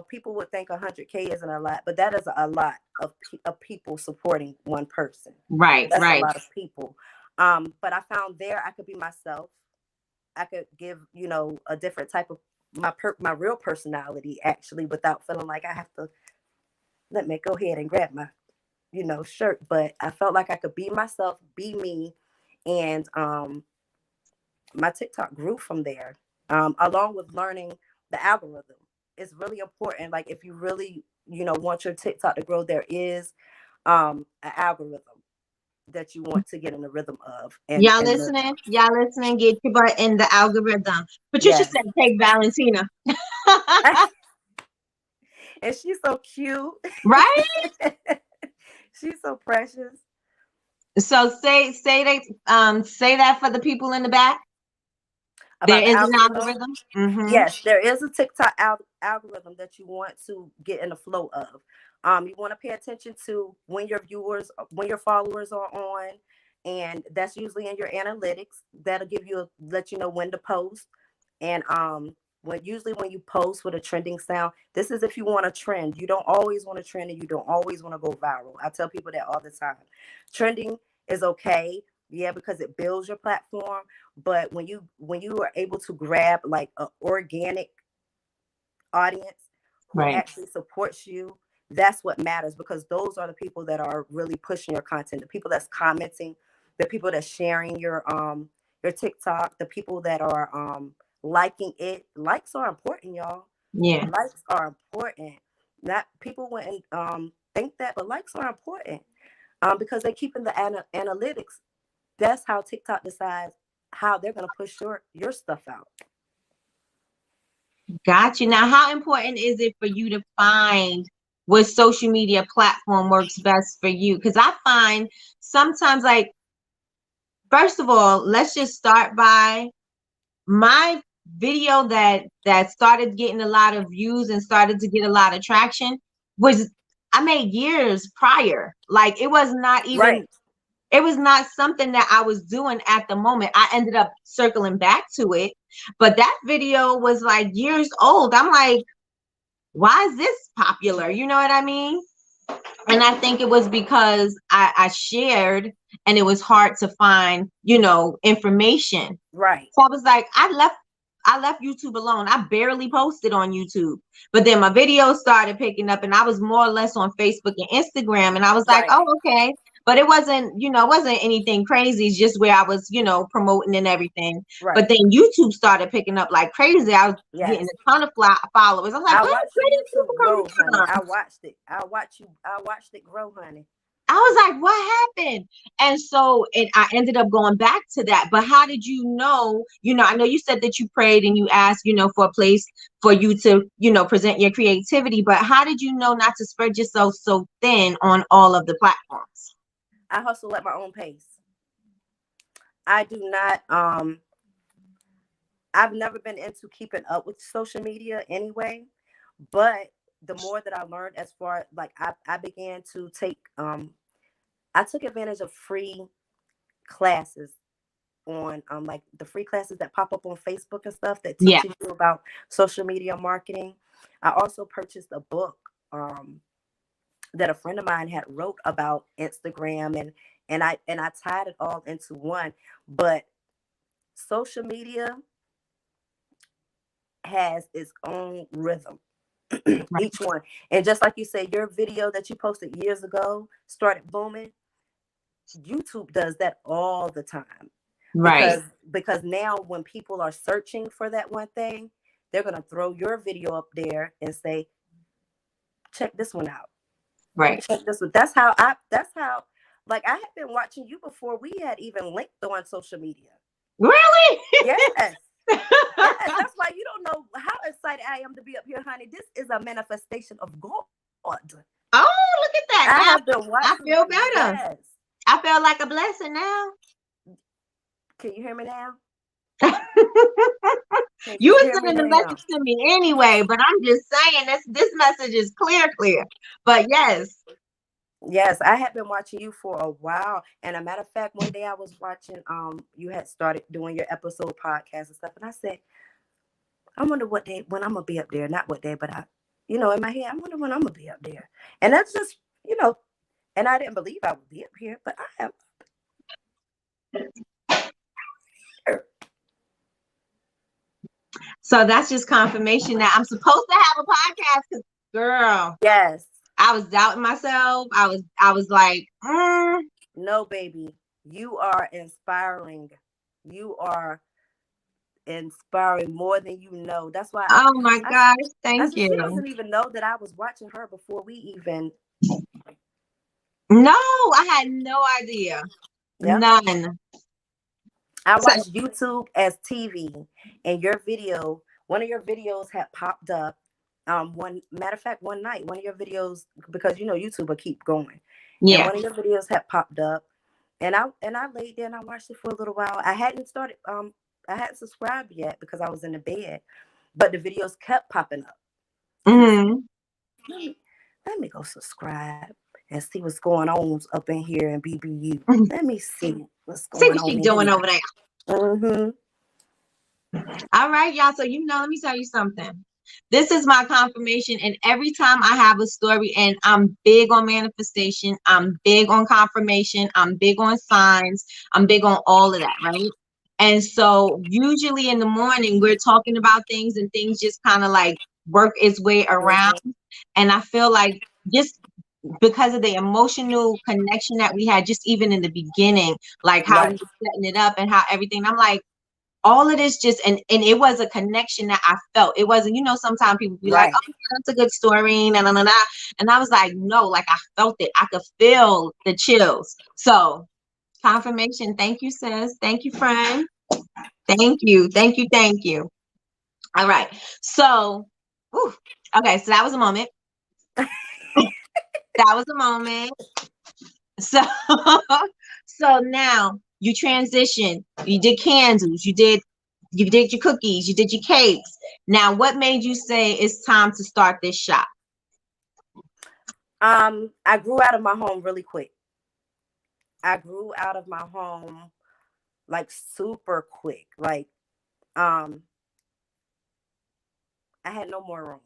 People would think 100K isn't a lot, but that is a lot of people supporting one person. Right, that's right. A lot of people. But I found there I could be myself. I could give, a different type of my real personality, actually, without feeling like I have to let me go ahead and grab my, shirt. But I felt like I could be myself, be me. And my TikTok grew from there, along with learning the algorithm. It's really important. Like, if you really, want your TikTok to grow, there is an algorithm that you want to get in the rhythm of. And y'all listening? Get your butt in the algorithm. Patricia said, take Valentina. And she's so cute. Right? She's so precious. So say that for the people in the back. There is an algorithm. Mm-hmm. Yes, there is a TikTok algorithm that you want to get in the flow of. You want to pay attention to when your followers are on, and that's usually in your analytics. That'll let you know when to post. And when you post with a trending sound, this is if you want to trend. You don't always want to trend, and you don't always want to go viral. I tell people that all the time. Trending is okay, because it builds your platform. But when you are able to grab like an organic audience who actually supports you, that's what matters, because those are the people that are really pushing your content, the people that's commenting, the people that's sharing your TikTok, the people that are liking it. Likes are important, y'all. Yeah, likes are important. Not people wouldn't think that, but likes are important because they keep in the analytics. That's how TikTok decides how they're going to push your stuff out. Got you. Now, how important is it for you to find what social media platform works best for you? Because I find sometimes, like, first of all, let's just start by my video that started getting a lot of views and started to get a lot of traction was I made years prior. Like, it was not even, it was not something that I was doing at the moment. I ended up circling back to it, but that video was like years old. I'm like, why is this popular? You know what I mean? And I think it was because I shared and it was hard to find, information. Right. So I was like, I left YouTube alone. I barely posted on YouTube. But then my videos started picking up and I was more or less on Facebook and Instagram. And I was like, Right. oh, okay. But it wasn't anything crazy. It's just where I was, promoting and everything. Right. But then YouTube started picking up like crazy. I was getting Yes. a ton of followers. I was like, I oh, watched where your these people YouTube coming grow, honey. from? I watched it. I watched it grow, honey. I was like, what happened? And so I ended up going back to that. But how did you know? I know you said that you prayed and you asked, for a place for you to, present your creativity. But how did you know not to spread yourself so thin on all of the platforms? I hustle at my own pace. I do not I've never been into keeping up with social media anyway, but the more that I learned as far like I began to take I took advantage of free classes on like the free classes that pop up on Facebook and stuff that Yeah. teaches you about social media marketing. I also purchased a book that a friend of mine had wrote about Instagram and I tied it all into one. But social media has its own rhythm. Right. Each one. And just like you said, your video that you posted years ago started booming. YouTube does that all the time. Right. Because now when people are searching for that one thing, they're gonna throw your video up there and say, check this one out. Right. Check this one. That's how like I had been watching you before we had even linked on social media. Really? Yes. Yes, that's why you don't know how excited I am to be up here, honey. This is a manifestation of God. Oh, look at that. I Now have been I watching feel you. better. Yes. I feel like a blessing now. Can you hear me now? Can You you were hear me sending the now? message to me anyway, but I'm just saying this message is clear. But yes. Yes, I had been watching you for a while. And a matter of fact, one day I was watching, you had started doing your episode podcast and stuff. And I said, I wonder what day when I'm gonna be up there. Not what day, but in my head, I wonder when I'm gonna be up there. And that's just, and I didn't believe I would be up here, but I have. So that's just confirmation that I'm supposed to have a podcast. 'Cause, girl, Yes. I was doubting myself. I was like, No, baby, you are inspiring. You are inspiring more than you know. That's why oh my gosh, I thank said she you. doesn't even know that I was watching her before we even. No, I had no idea. Yeah. None. I So, watched YouTube as TV, and one of your videos had popped up. One matter of fact, one night, one of your videos, because YouTube will keep going, and yeah. one of your videos had popped up, and I laid there and I watched it for a little while. I hadn't subscribed yet because I was in the bed, but the videos kept popping up. Mm-hmm. Let me go subscribe and see what's going on up in here in BBU. Let me see what's See going what on she in doing here. over there. Mm-hmm. All right, y'all. So let me tell you something. This is my confirmation. And every time I have a story, and I'm big on manifestation, I'm big on confirmation, I'm big on signs, I'm big on all of that, right? And so usually in the morning, we're talking about things and things just kind of like work its way around. Mm-hmm. And I feel like just because of the emotional connection that we had, just even in the beginning, like how we Right. were setting it up and how everything, I'm like, all of this just and it was a connection that I felt. It wasn't, sometimes people be like, Right. oh, yeah, that's a good story, nah, nah, nah, nah. And I was like, no, like I felt it. I could feel the chills. So confirmation. Thank you, sis. Thank you, friend. Thank you. Thank you. Thank you. All right. So, okay. So that was a moment. That was a moment. So, so now you transition. You did candles. You did your cookies. You did your cakes. Now, what made you say it's time to start this shop? I grew out of my home really quick. I grew out of my home like super quick. Like, I had no more room.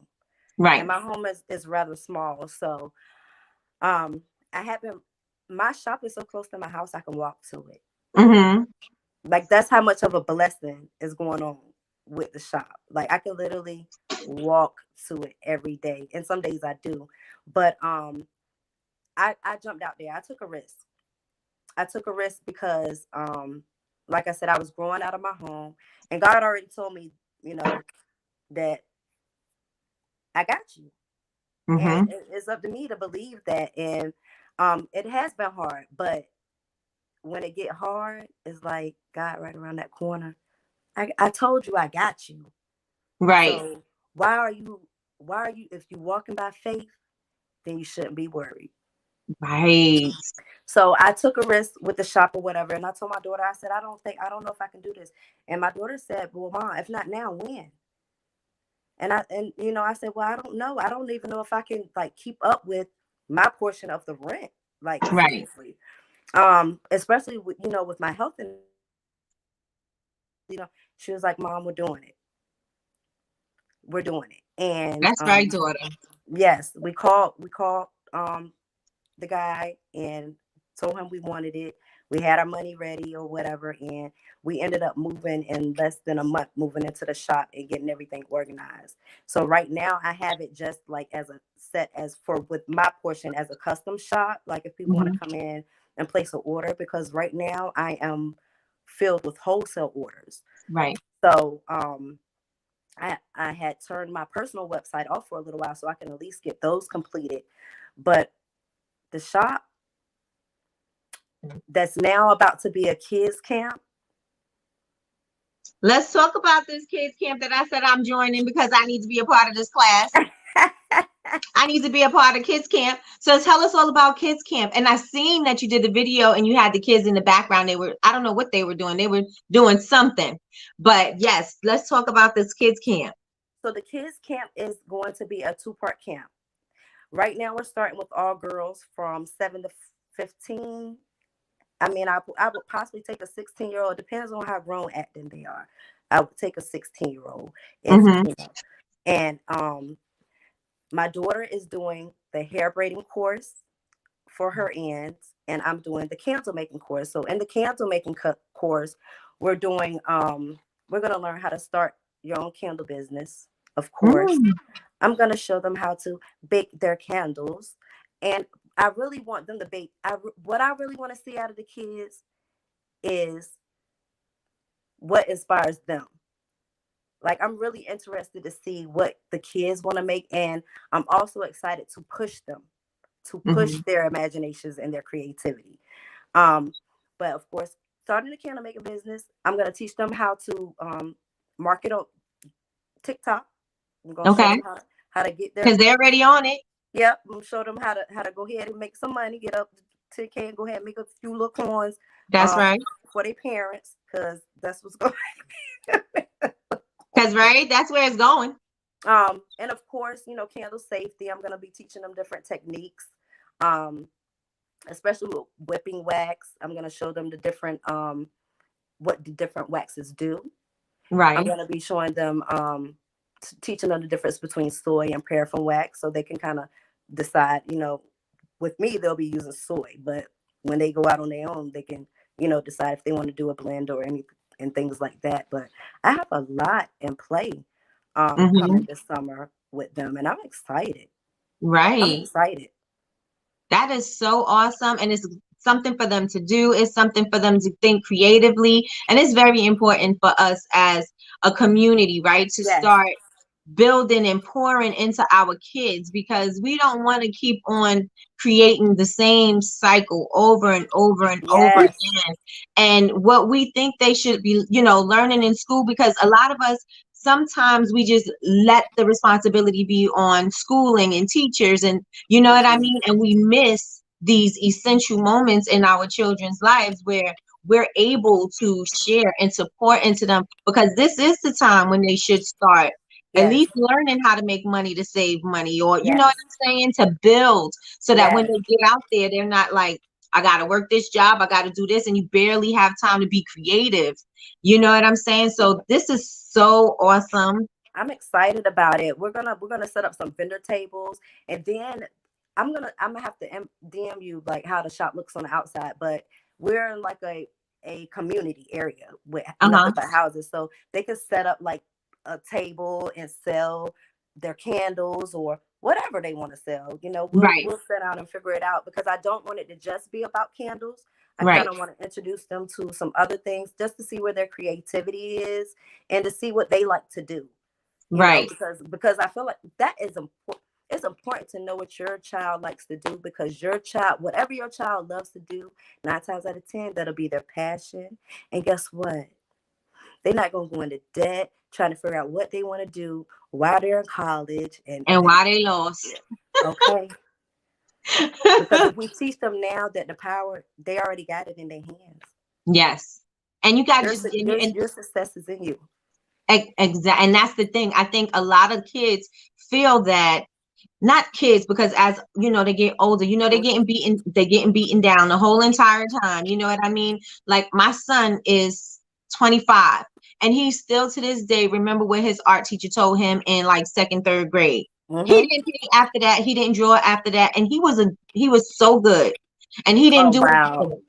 Right. And my home is rather small. So I haven't. My shop is so close to my house, I can walk to it. Mm-hmm. Like that's how much of a blessing is going on with the shop. Like I can literally walk to it every day, and some days I do. But I jumped out there. I took a risk. I took a risk because like I said, I was growing out of my home, and God already told me, you know, that I got you, and Mm-hmm. it's up to me to believe that. And it has been hard, but when it get hard, it's like God right around that corner. I told you I got you. Right. So why are you if you walking by faith, then you shouldn't be worried. Right. So I took a risk with the shop or whatever, and I told my daughter, I said, I don't know if I can do this. And my daughter said, well, Mom, if not now, when? And I said, well, I don't know. I don't even know if I can like keep up with my portion of the rent. Like Right. seriously. Especially with with my health and she was like, Mom, we're doing it. We're doing it. And That's right, daughter. yes, we called the guy and told him we wanted it. We had our money ready or whatever, and we ended up moving in less than a month, moving into the shop and getting everything organized. So right now I have it just like as a set as for with my portion as a custom shop, like if people want Mm-hmm. to come in and place an order, because right now I am filled with wholesale orders. Right. So I had turned my personal website off for a little while so I can at least get those completed. But the shop that's now about to be a kids camp. Let's talk about this kids camp that I said I'm joining because I need to be a part of this class. I need to be a part of kids camp. So tell us all about kids camp. And I seen that you did the video and you had the kids in the background. I don't know what they were doing. They were doing something. But yes, let's talk about this kids camp. So the kids camp is going to be a 2-part camp. Right now we're starting with all girls from 7 to 15. I mean, I would possibly take a 16-year-old. It depends on how grown acting they are. I would take a 16-year-old if Mm-hmm. and my daughter is doing the hair braiding course for her ends, and I'm doing the candle making course. So in the candle making course, we're doing we're gonna learn how to start your own candle business. Of course, Mm. I'm gonna show them how to bake their candles, and I really want them to bake. What I really want to see out of the kids is what inspires them. Like I'm really interested to see what the kids want to make, and I'm also excited to push them to push Mm-hmm. their imaginations and their creativity. Um, but of course, starting a candle making business, I'm gonna teach them how to market on TikTok. I'm gonna show Okay. them how to get their Because they're already on it. yep. I'm gonna show them how to go ahead and make some money, get up to 10K, and go ahead and make a few little coins That's um right. for their parents, because that's what's going. Because right, that's where it's going. And of course, candle safety. I'm gonna be teaching them different techniques. Um, Especially with whipping wax. I'm going to show them the different what the different waxes do. I'm Right. going to be showing them teaching them the difference between soy and paraffin wax, so they can kind of decide. With me they'll be using soy, but when they go out on their own, they can decide if they want to do a blend or any and things like that. But I have a lot in play Mm-hmm. coming this summer with them, and I'm excited. I'm Right. excited. That is so awesome. And it's something for them to do. It's something for them to think creatively. And it's very important for us as a community, right? To Yes, start building and pouring into our kids, because we don't want to keep on creating the same cycle over and over and over yes, again. And what we think they should be, learning in school, because a lot of us sometimes we just let the responsibility be on schooling and teachers, and you know what I mhm, mean? And we miss these essential moments in our children's lives where we're able to share and support into them, because this is the time when they should start at yes, least learning how to make money to save money, or you know what yes, I'm saying, to build, so that when yes. they get out there, they're not like, I got to work this job, I got to do this, and you barely have time to be creative. You know what I'm saying? So this is so awesome. I'm excited about it. We're gonna set up some vendor tables, and then I'm gonna have to DM you like how the shop looks on the outside, but we're in like a community area with nothing but houses, so they can set up like a table and sell their candles or whatever they want to sell. You know, we'll sit down and figure it out, because I don't want it to just be about candles. I kind of want to introduce them to some other things just to see where their creativity is and to see what they like to do. You know, because I feel like that is important. It's important to know what your child likes to do, because your child, whatever your child loves to do, 9 times out of 10, that'll be their passion. And guess what? They're not going to go into debt trying to figure out what they want to do while they're in college and why they lost. Okay. Because if we teach them now that the power, they already got it in their hands. Yes. And you got your success is in you. Exactly. And that's the thing. I think a lot of kids feel that, not kids, because as you know, they get older, you know, they're getting beaten down the whole entire time. You know what I mean? Like my son is 25 and he still to this day remember what his art teacher told him in like 2nd, 3rd grade. He didn't paint after that. He didn't draw after that. And he was so good. And he didn't do it.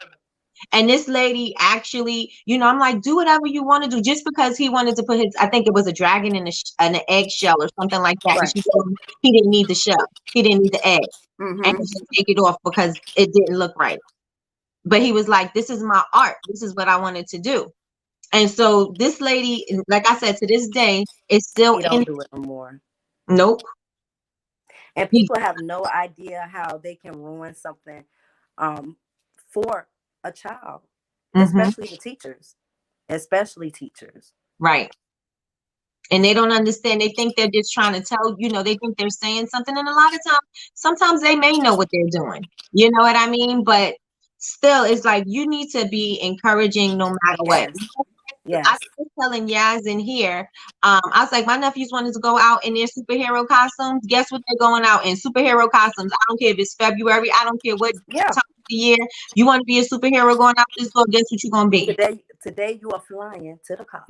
And this lady actually, you know, I'm like, do whatever you want to do. Just because he wanted to put his, I think it was a dragon in an eggshell or something like that. And she told him he didn't need the shell. He didn't need the egg. And he should take it off because it didn't look right. But he was like, this is my art. This is what I wanted to do. And so this lady, like I said, to this day, is still don't do it no more. Nope. And people have no idea how they can ruin something for a child, especially the teachers, Right. And they don't understand. They think they're just trying to tell, you know, they think they're saying something. And a lot of times, sometimes they may know what they're doing. You know what I mean? But still, it's like you need to be encouraging no matter what. Yes. I was telling Yaz in here, I was like, my nephews wanted to go out in their superhero costumes. Guess what? They're going out in superhero costumes. I don't care if it's February. I don't care what time of the year. You want to be a superhero going out this door, guess what you're going to be? Today you are flying to the car.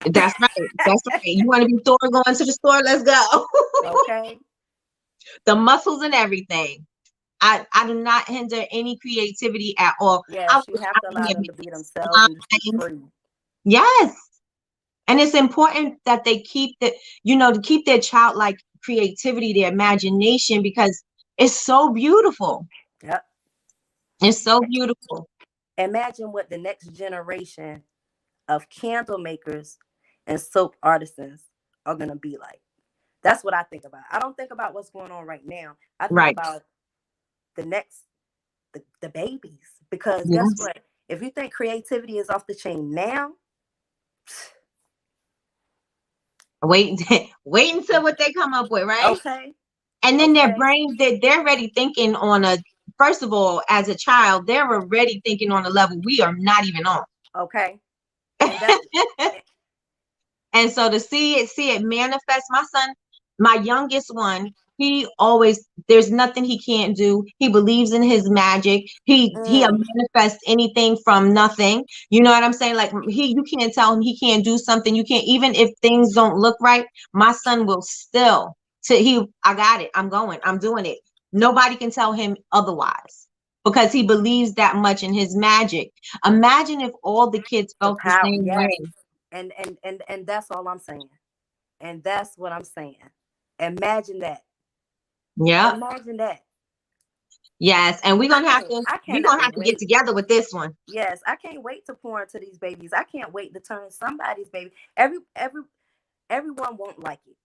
That's right. That's right. You want to be Thor going to the store? Let's go. Okay. The muscles and everything. I do not hinder any creativity at all. Yes, you have to allow them to be themselves and be free. Yes. And it's important that they keep to keep their childlike creativity, their imagination, because it's so beautiful. Yep. It's so beautiful. Imagine what the next generation of candle makers and soap artisans are going to be like. That's what I think about. I don't think about what's going on right now. I think about the next, the babies. Because guess what? If you think creativity is off the chain now, wait until what they come up with, right? Okay. And then their brain, they're already thinking on first of all, as a child, they're already thinking on a level we are not even on. Okay. And so to see it manifest, my son, my youngest one, there's nothing he can't do. He believes in his magic. He'll manifest anything from nothing. You know what I'm saying? Like you can't tell him he can't do something. You can't, even if things don't look right, my son will still I got it. I'm going. I'm doing it. Nobody can tell him otherwise because he believes that much in his magic. Imagine if all the kids felt the same way. And that's all I'm saying. And that's what I'm saying. Imagine that. Yeah. Imagine that. Yes, and we're gonna have to get together with this one. Yes, I can't wait to pour into these babies. I can't wait to turn somebody's baby. Everyone won't like it.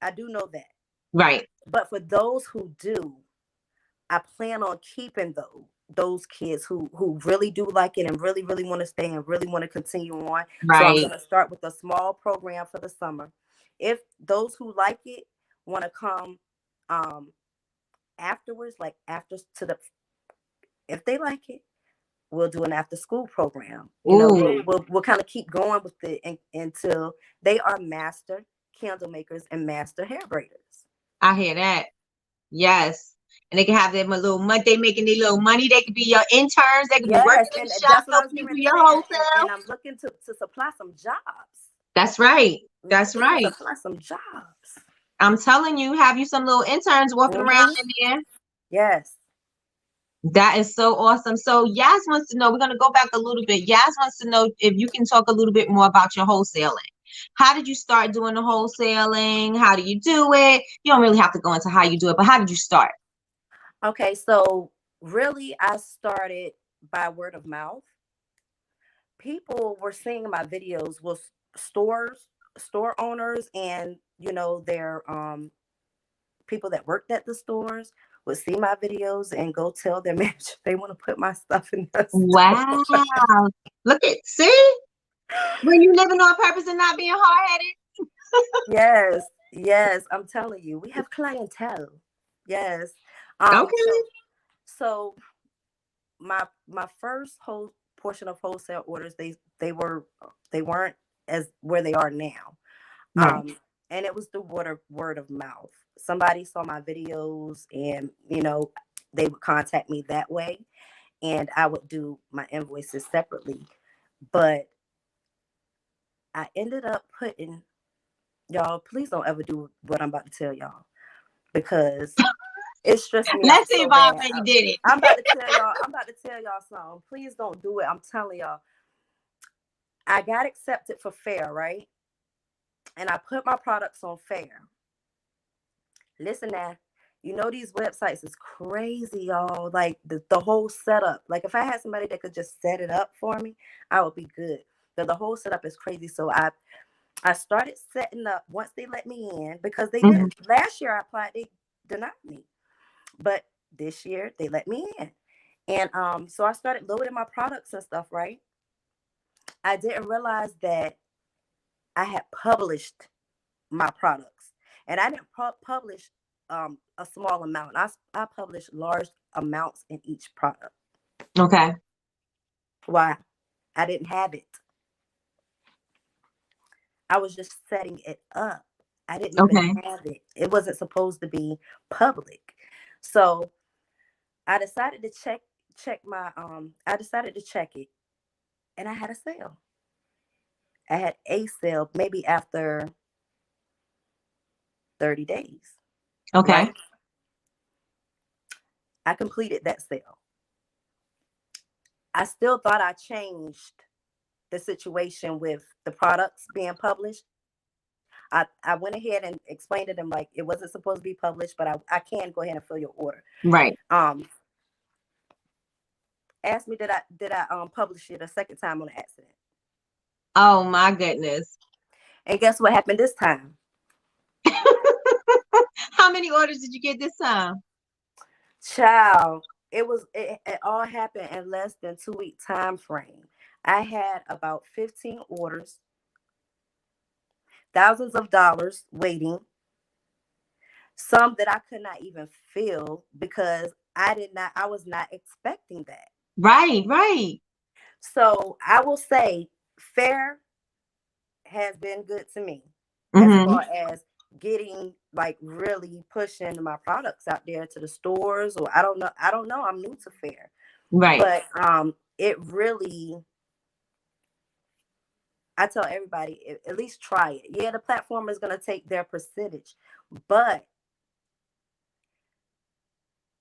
I do know that. Right. But for those who do, I plan on keeping those kids who really do like it and really, really want to stay and really want to continue on. Right. So I'm going to start with a small program for the summer. If those who like it want to come afterwards, like if they like it, we'll do an after school program. You know, we'll kind of keep going with it until they are master candle makers and master hair braiders. I hear that. Yes. And they can have them a little money. They making their little money. They could be your interns. They could be working in the shop. They could be your wholesale. And I'm looking to supply some jobs. That's right. That's right. Supply some jobs. I'm telling you, have you some little interns walking around in there. Yes. That is so awesome. So Yas wants to know, we're going to go back a little bit. Yas wants to know if you can talk a little bit more about your wholesaling. How did you start doing the wholesaling? How do you do it? You don't really have to go into how you do it, but how did you start? Okay, so really I started by word of mouth. People were seeing my videos was store owners, and their people that worked at the stores would see my videos and go tell their manager they want to put my stuff in their store. Wow. Look at, see? When you living on purpose and not being hard-headed. Yes, yes, I'm telling you, we have clientele. Yes. Um, Okay. so so my first whole portion of wholesale orders, they weren't as where they are now. Right. And it was the word of mouth. Somebody saw my videos, and they would contact me that way, and I would do my invoices separately. But I ended up putting, y'all, please don't ever do what I'm about to tell y'all, because it stressed me Let's out see so if I bad. already did it. I'm about to tell y'all. I'm about to tell y'all something. Please don't do it. I'm telling y'all. I got accepted for Fair, right? And I put my products on Fair. Listen now, these websites is crazy, y'all. Like the whole setup. Like if I had somebody that could just set it up for me, I would be good. But the whole setup is crazy. So I started setting up once they let me in, because they Mhm. did last year I applied, they denied me. But this year they let me in. And so I started loading my products and stuff, right? I didn't realize that I had published my products, and I didn't publish a small amount. I published large amounts in each product. Okay. Why? I didn't have it. I was just setting it up. I didn't even Okay. have it. It wasn't supposed to be public. So I decided to check my I decided to check it, and I had a sale. I had a sale maybe after 30 days, Okay. right? I completed that sale. I still thought I changed the situation with the products being published. I went ahead and explained to them like it wasn't supposed to be published, but I can go ahead and fill your order. Right. Um, Asked me did I publish it a second time on accident. Oh my goodness. And guess what happened this time? How many orders did you get this time? Child, it all happened in less than 2 week time frame. I had about 15 orders, thousands of dollars waiting, some that I could not even fill because I was not expecting that. Right, right. So I will say Fair has been good to me as Mm-hmm. far as getting like really pushing my products out there to the stores, or I don't know, I'm new to Fair. Right. But it really, I tell everybody, at least try it. Yeah, the platform is going to take their percentage, but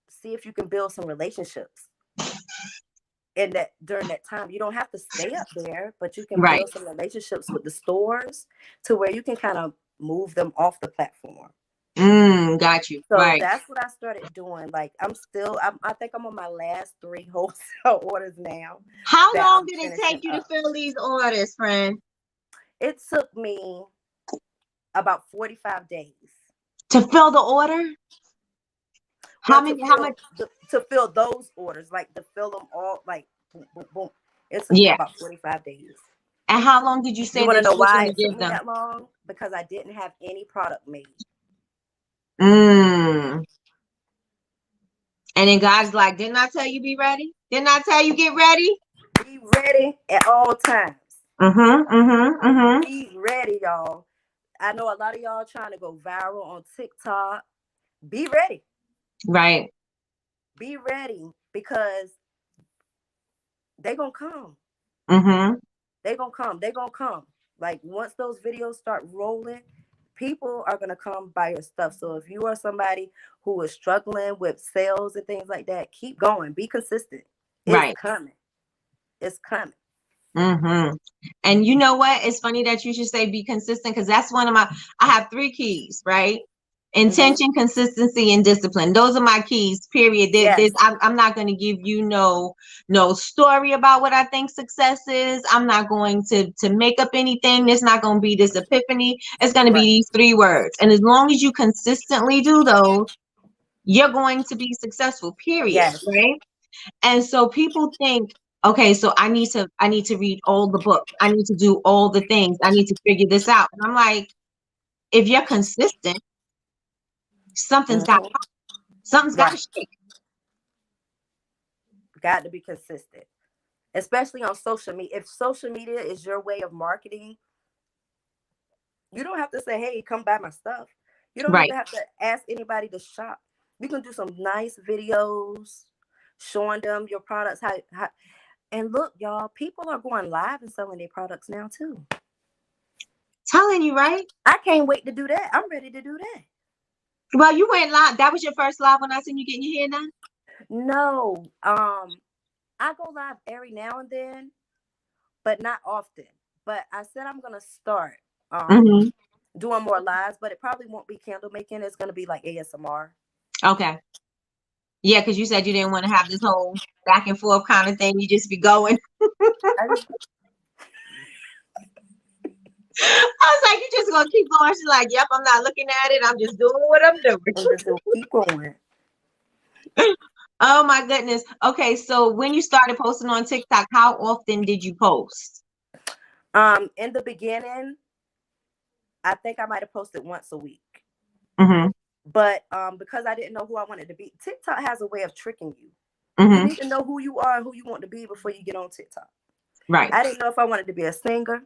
see if you can build some relationships in that during that time. You don't have to stay up there, but you can Right. build some relationships with the stores to where you can kind of move them off the platform. Got you. So Right. that's what I started doing. Like I think I'm on my last 3 wholesale orders now How that long I'm did it take finishing you to up. fill these orders, friend? It took me about 45 days. To fill the order? How Well, many, how much? to fill those orders, like to fill them all, like boom, boom, boom. It took me Yeah. about 45 days. And how long did you You say want to that know you was why going to it took give me them? that long? Because I didn't have any product made. Mm. And then God's like, didn't I tell you be ready? Didn't I tell you get ready? Be ready at all times. Mm-hmm. Mm-hmm. Mm-hmm. Be ready, y'all. I know a lot of y'all trying to go viral on TikTok. Be ready. Right. Be ready, because they gonna come. Mm-hmm. They gonna come. They gonna come. Like once those videos start rolling, people are going to come buy your stuff. So if you are somebody who is struggling with sales and things like that, keep going. Be consistent. It's Right. coming. It's coming. Mm-hmm. And you know what? It's funny that you should say be consistent, because that's one of my, I have 3 keys, right? Intention, consistency, and discipline. Those are my keys, period. Yes. I'm not going to give you no story about what I think success is. I'm not going to make up anything. It's not going to be this epiphany. It's going to be Right. these 3 words. And as long as you consistently do those, you're going to be successful, period. Yes. Right? And so people think, okay, so I need to read all the books. I need to do all the things. I need to figure this out. And I'm like, if you're consistent, something's got Mhm. to Right. shake. Got to be consistent, especially on social media. If social media is your way of marketing, you don't have to say, hey, come buy my stuff. You don't Right. even have to ask anybody to shop. You can do some nice videos showing them your products. How and look, y'all, people are going live and selling their products now too. Telling you, right? I can't wait to do that. I'm ready to do that. Well, you went live. That was your first live when I seen you getting your hair done? No, I go live every now and then, but not often. But I said I'm gonna start Mm-hmm. doing more lives, but it probably won't be candle making. It's gonna be like ASMR. Okay. Yeah, because you said you didn't want to have this whole back and forth kind of thing. You just be going. I was like, you just gonna keep going. She's like, yep, I'm not looking at it. I'm just doing what I'm doing. I'm just gonna keep going. Oh my goodness. Okay, so when you started posting on TikTok, how often did you post? In the beginning, I think I might have posted once a week. Mm-hmm. But because I didn't know who I wanted to be, TikTok has a way of tricking you. You Mm-hmm. need to know who you are and who you want to be before you get on TikTok. Right. I didn't know if I wanted to be a singer.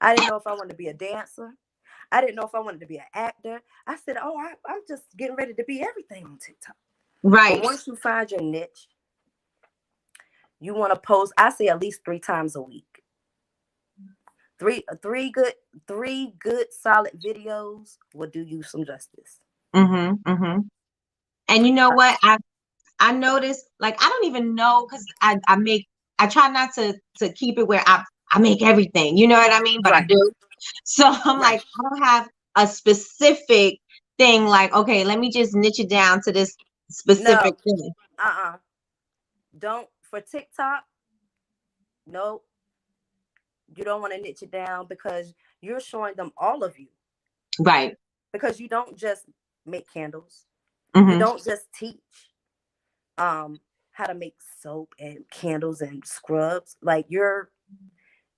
I didn't know if I wanted to be a dancer. I didn't know if I wanted to be an actor. I said, oh, I'm just getting ready to be everything on TikTok. Right. But once you find your niche, you want to post, I say at least 3 times a week. Three good solid videos will do you some justice. Mm-hmm. Mm-hmm. And you know what? I noticed, like, I don't even know, because I try not to keep it where I make everything. You know what I mean? But I Right. do. So I'm Right. like, I don't have a specific thing, like, okay, let me just niche it down to this specific No. thing. Don't, for TikTok, no, you don't want to niche it down because you're showing them all of you. Right. Because you don't just make candles. Mm-hmm. You don't just teach how to make soap and candles and scrubs. Like your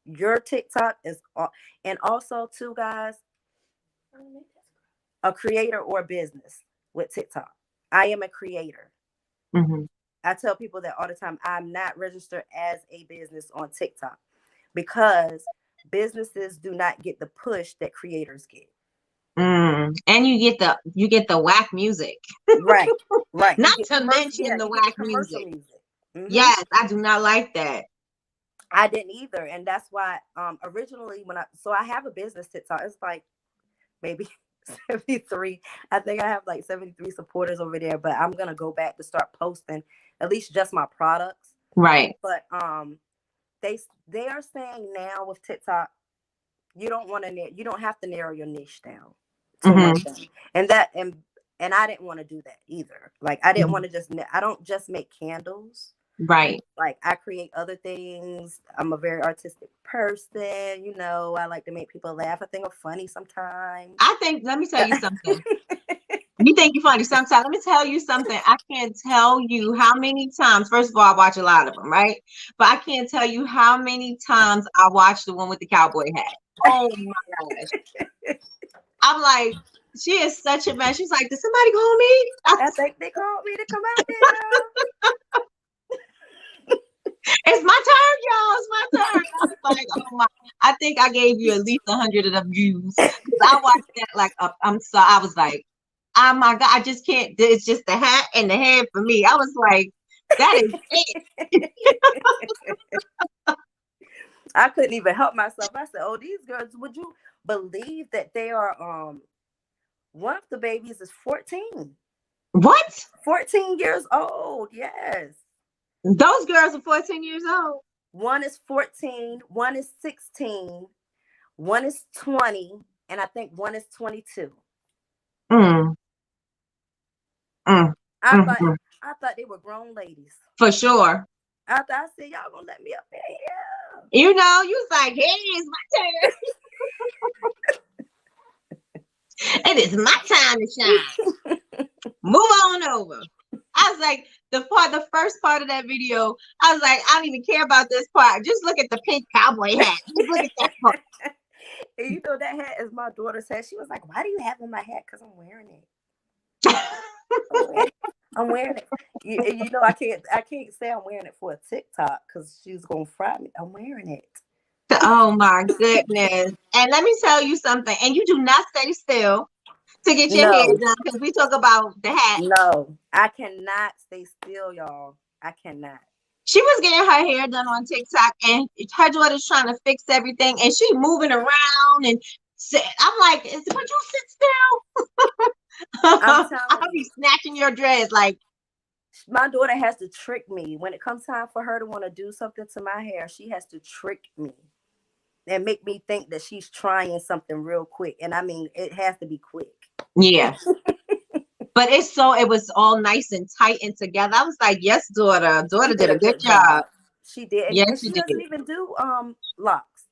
TikTok is and also too, guys, a creator or business with TikTok. I am a creator. Mm-hmm. I tell people that all the time. I'm not registered as a business on TikTok because businesses do not get the push that creators get. And you get the whack music. Right. Right. Not to mention the you get the whack commercial music. music. Mm-hmm. Yes, I do not like that. I didn't either. And that's why originally I have a business TikTok. It's like maybe 73. I think I have like 73 supporters over there, but I'm gonna go back to start posting at least just my products. Right. But they are saying now with TikTok, you don't have to narrow your niche down to one thing. And I didn't want to do that either. Like I didn't want to I don't just make candles. Right. Like I create other things. I'm a very artistic person. You know, I like to make people laugh. I think I'm funny sometimes. Let me tell you something. You think you're funny sometimes. Let me tell you something. I can't tell you how many times, first of all, I watch a lot of them, right? But I can't tell you how many times I watched the one with the cowboy hat. Oh my gosh. I'm like, she is such a mess. She's like, did somebody call me? I think they called me to come out there. It's my turn, y'all. It's my turn. I was like, oh my. I think I gave you at least 100 of them views. I watched that like I was like, oh my God, I just can't. It's just the hat and the head for me. I was like, that is it. I couldn't even help myself. I said, oh, these girls, would you believe that they are One of the babies is 14. What? 14 years old. Yes. Those girls are 14 years old. One is 14, one is 16, one is 20, and I think one is 22. Mm, mm, I mm, thought mm. I thought they were grown ladies. For sure. After I said, y'all gonna let me up in here. You know, you was like, hey, it's my turn. It is my time to shine. Move on over. I was like, the first part of that video, I was like, I don't even care about this part. Just look at the pink cowboy hat. Just look at that part. And you know that hat is my daughter's hat. She was like, "Why do you have on my hat?" Because I'm wearing it. I'm wearing it. You know, I can't say I'm wearing it for a TikTok because she's gonna fry me. I'm wearing it. Oh my goodness. And let me tell you something. And you do not stay still to get your hair No, done because we talk about the hat. no, I cannot stay still, y'all. I cannot. She was getting her hair done on TikTok and her daughter's trying to fix everything and she moving around and I'm like, would you sit still? I'm I'll telling be you, snatching your dreads like. my daughter has to trick me when it comes time for her to want to do something to my hair. She has to trick me and make me think that she's trying something real quick. And I mean, it has to be quick. Yeah. But it was all nice and tight and together. I was like, yes, daughter. Daughter She did did a a good good job. job. She did. Yes, And she she did. doesn't even do locks.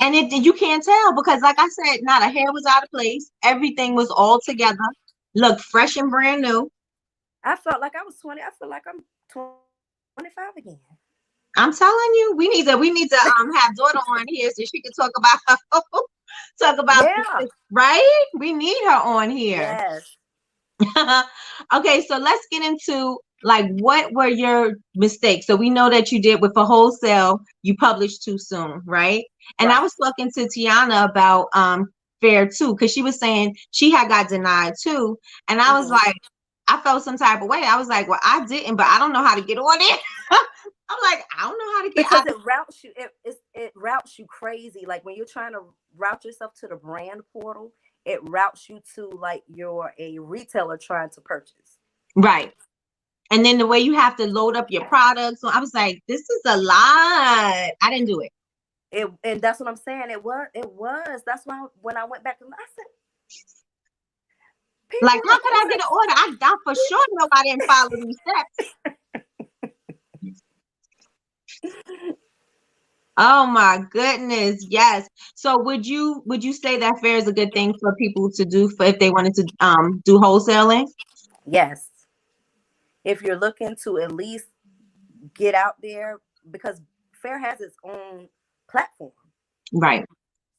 And you can't tell because, like I said, not a hair was out of place. Everything was all together. Looked fresh and brand new. I felt like I was 20. I feel like I'm 25 again. I'm telling you, we need to have daughter on here so she can talk about Yeah. right. We need her on here. Yes. Okay, so let's get into like what were your mistakes? So we know that you did with a wholesale, you published too soon, right? And I Right. was talking to Tiana about Fair too, because she was saying she had got denied too. And I was like, I felt some type of way. I was like, well, I didn't, but I don't know how to get on it. I'm like, I don't know how to get Because it routes you. It routes you crazy. Like when you're trying to route yourself to the brand portal, it routes you to like you're a retailer trying to purchase. right. And then the way you have to load up your products. So I was like, this is a lot. I didn't do it. And that's what I'm saying. It was. That's why when I went back and I said, Like, people how don't could I get an order? I for sure know I didn't follow these steps. Oh my goodness, yes. So would you say that fair is a good thing for people to do for if they wanted to do wholesaling? yes. If you're looking to at least get out there, because Fair has its own platform. Right.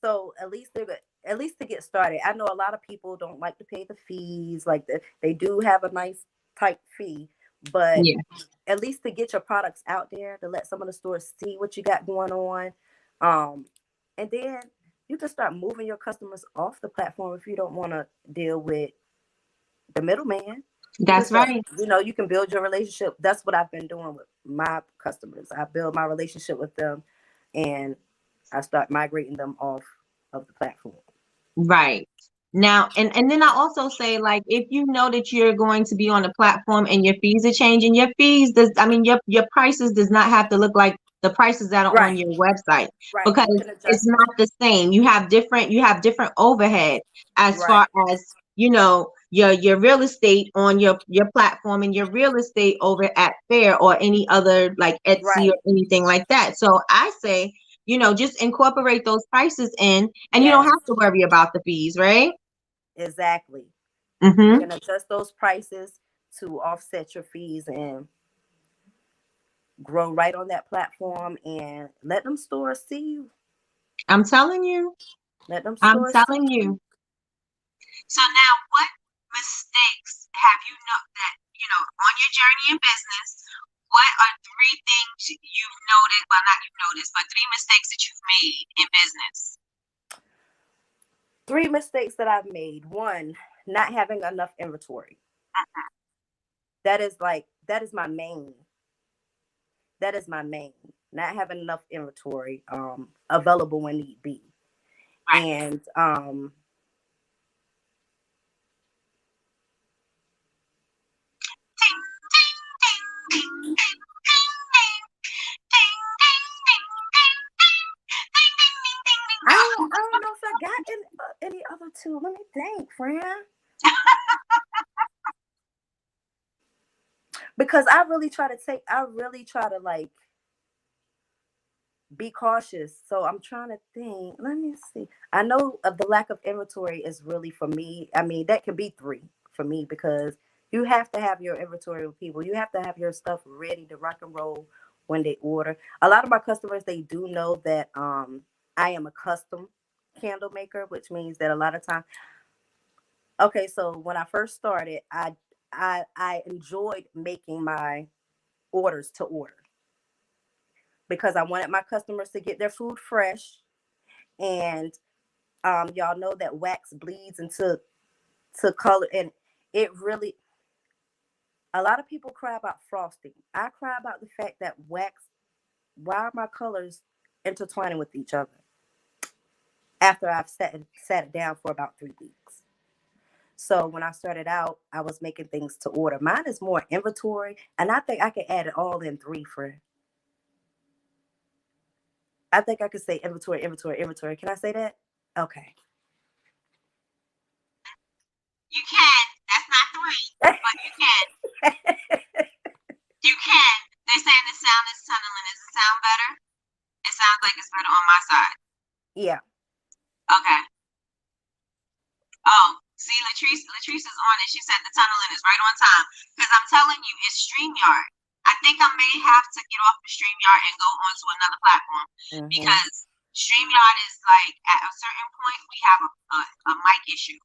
So at least to get started. I know a lot of people don't like to pay the fees. Like they do have a nice type fee, but Yeah. at least to get your products out there, to let some of the stores see what you got going on. And then you can start moving your customers off the platform if you don't want to deal with the middleman. That's right. You can build your relationship. That's what I've been doing with my customers. I build my relationship with them and I start migrating them off of the platform. Right. Now, and then I also say, like, if you know that you're going to be on a platform and your fees are changing, your fees your prices does not have to look like the prices that are on Right. your website Right. because You can it's adjust not the same. You have different overhead as far as your real estate on your platform and your real estate over at Fair or any other like Etsy or right. anything like that. So I say, just incorporate those prices in and you don't Yes, have to worry about the fees, right? exactly. You Mm-hmm. can adjust those prices to offset your fees and grow right on that platform and let them stores see you. I'm telling you. Let them I'm stores see telling you. you. So now, what mistakes have you on your journey in business? What are three things you've noticed? Well, not you've noticed, but three mistakes that you've made in business. 3 mistakes that I've made. 1, not having enough inventory. That is my main. That is my main. Not having enough inventory available when need be. Right. And I don't know if I got any other two. Let me think, friend. Because I really try to like be cautious. So I'm trying to think. Let me see. I know of the lack of inventory is really for me. I mean, that can be 3 for me because you have to have your inventory with people. You have to have your stuff ready to rock and roll when they order. A lot of my customers, they do know that I am a custom candle maker, which means that a lot of time. Okay, so when I first started, I enjoyed making my orders to order because I wanted my customers to get their food fresh. And y'all know that wax bleeds into color, and it really, a lot of people cry about frosting. I cry about the fact that wax, why are my colors intertwining with each other after I've sat it down for about 3 weeks. So when I started out, I was making things to order. Mine is more inventory, and I think I can add it all in 3 for. I think I could say inventory. Can I say that? Okay. You can. That's not 3, but you can. You can. They're saying the sound is tunneling. Does it sound better? It sounds like it's better on my side. Yeah. Okay. Oh, see, Latrice is on it. She said the tunneling is right on time. Because I'm telling you, it's StreamYard. I think I may have to get off the StreamYard and go onto another platform. Mm-hmm. Because StreamYard is like, at a certain point, we have a mic issue.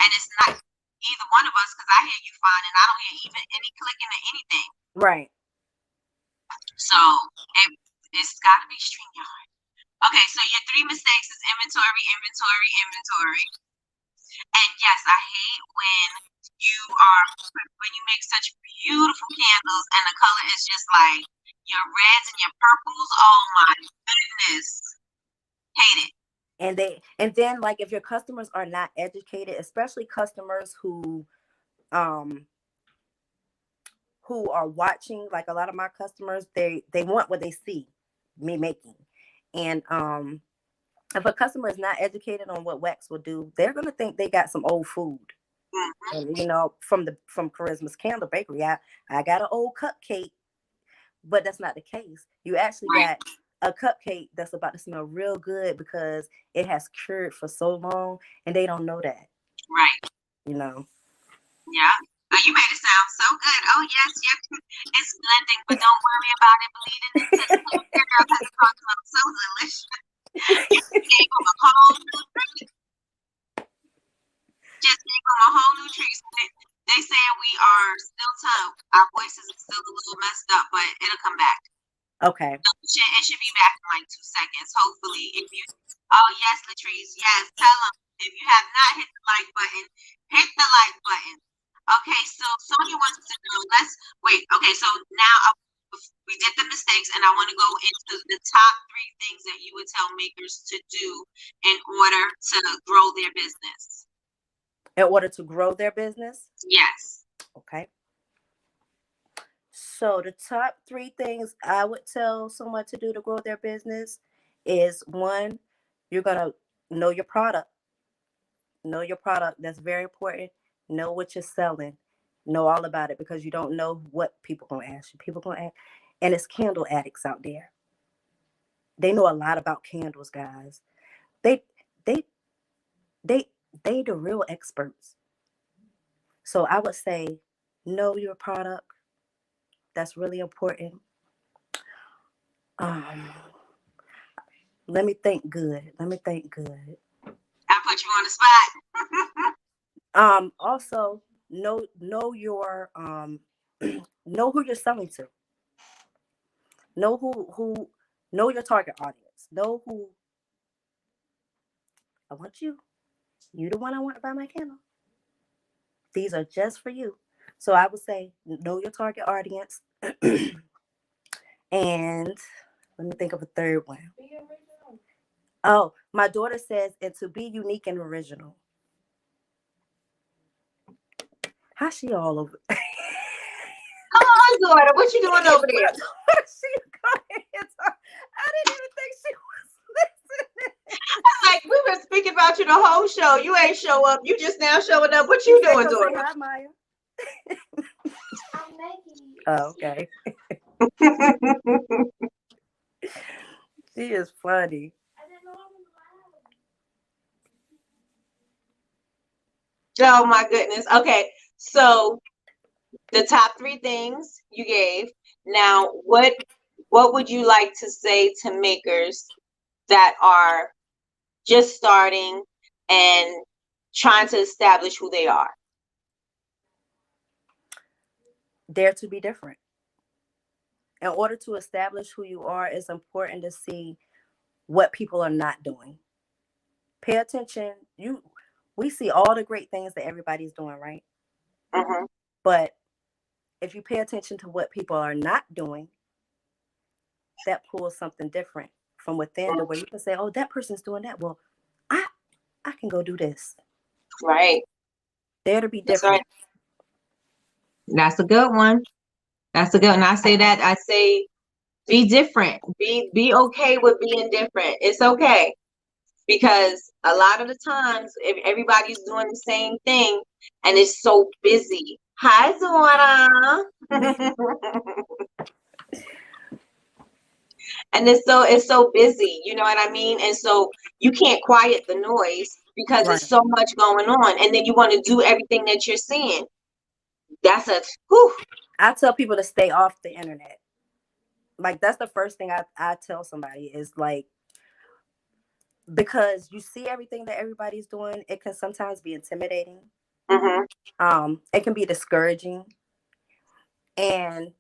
And it's not either one of us, because I hear you fine, and I don't hear even any clicking or anything. Right. So it's got to be StreamYard. Okay, so your 3 mistakes is inventory. And yes, I hate when you make such beautiful candles and the color is just like your reds and your purples. Oh my goodness. Hate it. And then like if your customers are not educated, especially customers who are watching, like a lot of my customers, they want what they see me making. And if a customer is not educated on what wax will do, they're gonna think they got some old food. Mm-hmm. And you know, from Kharisma's Candle Bakery, I got an old cupcake, but that's not the case. You actually got a cupcake that's about to smell real good because it has cured for so long, and they don't know that. Right. You know. Yeah. Oh, you made it sound so good. Oh yes, it's blending, but don't worry about it bleeding into the girl because it smells so delicious. You gave them a whole new treat. Just gave them a whole new treat. They say we are still tough. Our voices are still a little messed up, but it'll come back. Okay. So it should be back in like 2 seconds, hopefully. Oh yes, Latrice, yes. Tell them if you have not hit the like button, hit the like button. Okay, so Sonia wants to know. Let's wait. Okay, so now we did the mistakes, and I want to go into the top 3 things that you would tell makers to do in order to grow their business. In order to grow their business? Yes. Okay. So the top 3 things I would tell someone to do to grow their business is 1, you're gonna know your product. Know your product. That's very important. Know what you're selling. Know all about it because you don't know what people gonna ask you. People gonna ask, and it's candle addicts out there. They know a lot about candles, guys. They the real experts. So I would say, know your product. That's really important. Let me think good. I put you on the spot. Also know your know who you're selling to. Know who know your target audience. Know who I want you. You the one I want to buy my candle. These are just for you. So I would say know your target audience. And let me think of a third one. Oh, my daughter says, and to be unique and original. How's she all over? Come on, daughter. What you doing over there? She I didn't even think she was listening. Like, we've been speaking about you the whole show. You ain't show up. You just now showing up. What you doing, Say daughter? hi, Maya. Oh, okay. She is funny. Oh my goodness. Okay, so the top 3 things you gave. Now, what would you like to say to makers that are just starting and trying to establish who they are? Dare to be different. In order to establish who you are, it's important to see what people are not doing. Pay attention. We see all the great things that everybody's doing, right? Mm-hmm. But if you pay attention to what people are not doing, that pulls something different from within, to where you can say, oh, that person's doing that. Well, I can go do this. Right. Dare to be That's different. right. That's a good one. That's a good one. I say be different. Be okay with being different. It's okay. Because a lot of the times, if everybody's doing the same thing and it's so busy. Hi, Zora. And it's so busy, you know what I mean? And so you can't quiet the noise because Right. there's so much going on. And then you want to do everything that you're seeing. That's whew. I tell people to stay off the internet. Like, that's the first thing I tell somebody is, like, because you see everything that everybody's doing, it can sometimes be intimidating. Mm-hmm. It can be discouraging, and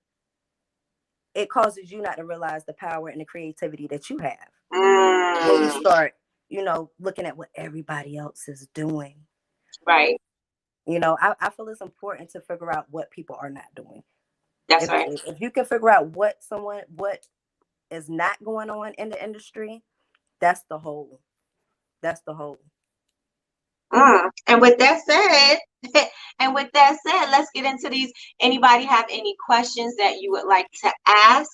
it causes you not to realize the power and the creativity that you have. When you start, looking at what everybody else is doing. Right. I feel it's important to figure out what people are not doing. That's right. If you can figure out what is not going on in the industry, that's the whole. And with that said, let's get into these. Anybody have any questions that you would like to ask?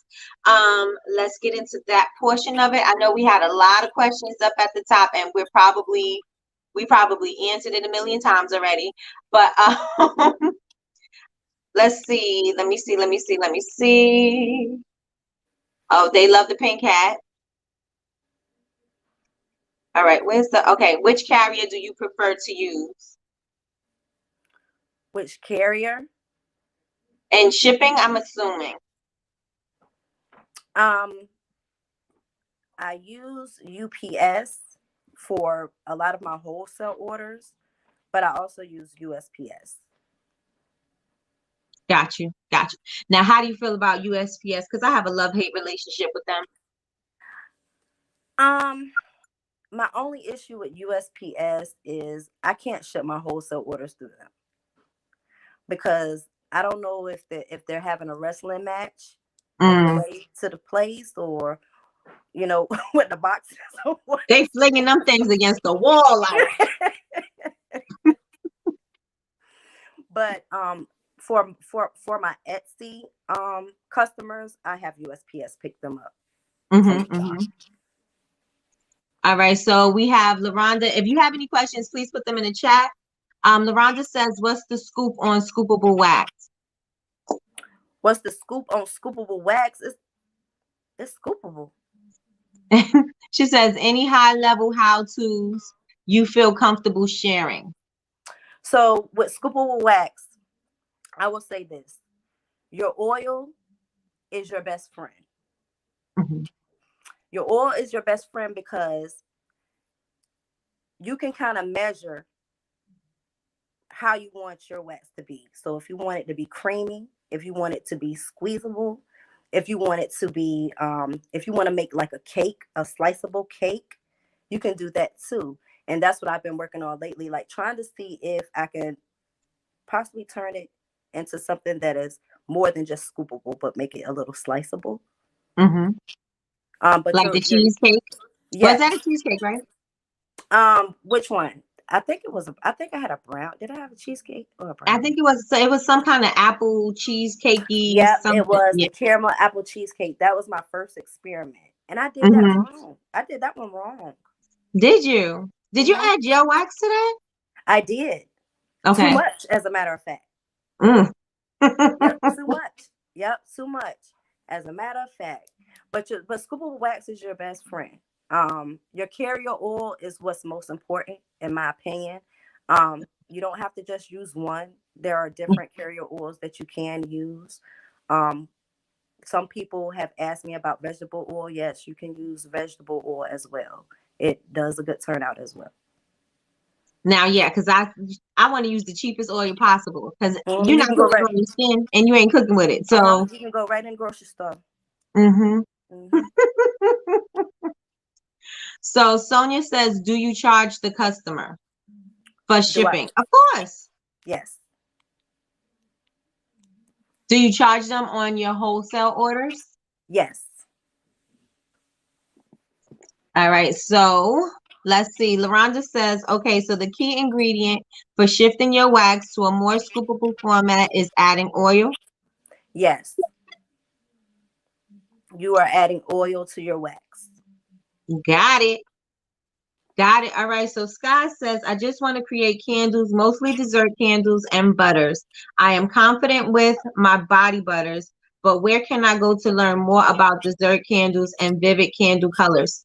Let's get into that portion of it. I know we had a lot of questions up at the top, and we probably answered it a million times already. But let's see. Let me see. Oh, they love the pink hat. All right, which carrier do you prefer to use? Which carrier? And shipping, I'm assuming. I use UPS for a lot of my wholesale orders, but I also use USPS. Got you. Now, how do you feel about USPS? Because I have a love-hate relationship with them. My only issue with USPS is I can't ship my wholesale orders through them, because I don't know if they're having a wrestling match on the way to the place, or with the boxes. They flinging them things against the wall like. But for my Etsy customers, I have USPS pick them up. All right, so we have LaRonda. If you have any questions, please put them in the chat. LaRonda says, what's the scoop on scoopable wax? What's the scoop on scoopable wax? It's scoopable. She says, any high-level how-tos you feel comfortable sharing? So with scoopable wax, I will say this. Your oil is your best friend. Your oil is your best friend because you can kind of measure how you want your wax to be. So if you want it to be creamy, if you want it to be squeezable, if you want it to be, if you want to make like a cake, a sliceable cake, you can do that too. And that's what I've been working on lately, like trying to see if I can possibly turn it into something that is more than just scoopable, but make it a little sliceable. But like the cheesecake? Yeah. Was that a cheesecake, right? Which one? I think I had a brown. Did I have a cheesecake or a I brownie? think it was some kind of apple cheesecakey Yep, it something. was Yeah. the caramel apple cheesecake. That was my first experiment, and I did that Hmm. wrong. I did that one wrong. Did you? Did you Hmm. add gel wax to that? I did too Okay. much, as a matter of fact. Mm. Yep, too much. Yep, too much. As a matter of fact, but scoopable wax is your best friend. Your carrier oil is what's most important, in my opinion. You don't have to just use one. There are different carrier oils that you can use. Um, some people have asked me about vegetable oil. Yes, you can use vegetable oil as well. It does a good turnout as well. Now, yeah, because I want to use the cheapest oil possible because you're You not can go putting it right. on your skin and you ain't cooking with it. So, You can go right in the grocery store. hmm Hmm. So Sonia says, do you charge the customer for Do I? shipping? Of course. Yes. Do you charge them on your wholesale orders? Yes. All right. So let's see. LaRonda says, okay, so the key ingredient for shifting your wax to a more scoopable format is adding oil. Yes. You are adding oil to your wax. Got it. Got it. All right. So Sky says, I just want to create candles, mostly dessert candles and butters. I am confident with my body butters, but where can I go to learn more about dessert candles and vivid candle colors?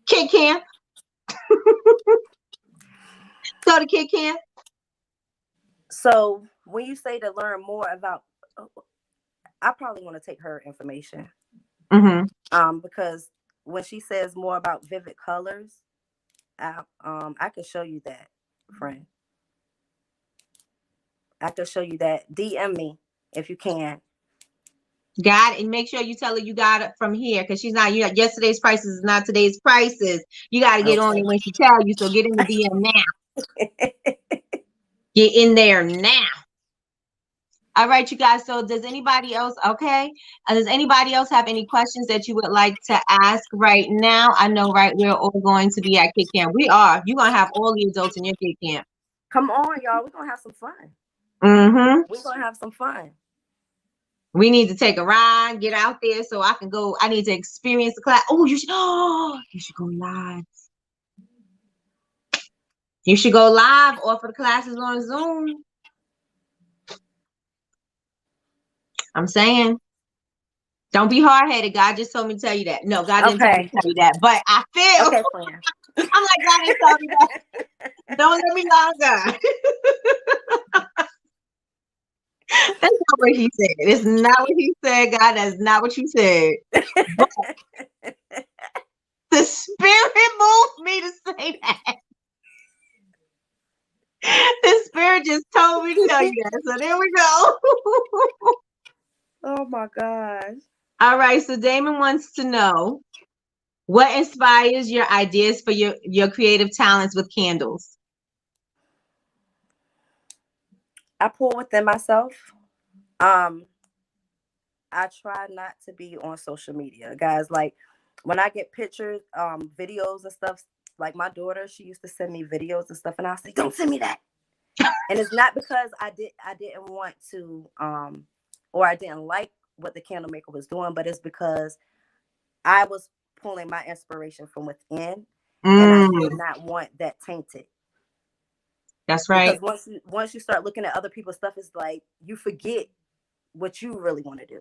Kid Camp. Go to Kid Camp. So when you say to learn more about, I probably want to take her information. Mm-hmm. Because when she says more about vivid colors, I could show you that, friend. I could show you that. DM me if you can. Got it. And make sure you tell her you got it from here because she's not, yesterday's prices is not today's prices. You got to get on it when she tell you. So get in the DM now. Okay. Get in there now. All right, you guys. So does anybody else, okay? Does anybody else have any questions that you would like to ask right now? I know, right? We're all going to be at Kid Camp. We are. You're going to have all the adults in your Kid Camp. Come on, y'all. We're gonna have some fun. Mm-hmm. We're gonna have some fun. We need to take a ride, get out there so I can go. I need to experience the class. Oh, you should go live. You should go live, offer the classes on Zoom. I'm saying, don't be hard-headed. God just told me to tell you that. No, God didn't tell me Okay. to tell you that. But I feel, Okay, friend. I'm like, God didn't tell me that. Don't let me lie, God. That's not what he said. It's not what he said, God. That's not what you said. But the Spirit moved me to say that. The Spirit just told me to tell you that. So there we go. Oh my gosh. All right. So Damon wants to know what inspires your ideas for your creative talents with candles. I pull within myself. Um, I try not to be on social media, guys. Like when I get pictures, videos and stuff. Like my daughter, she used to send me videos and stuff, and I say, "Don't send me that." And it's not because I didn't want to, or I didn't like what the candle maker was doing, but it's because I was pulling my inspiration from within, and I did not want that tainted. That's Because right. once you start looking at other people's stuff, it's like you forget what you really want to do.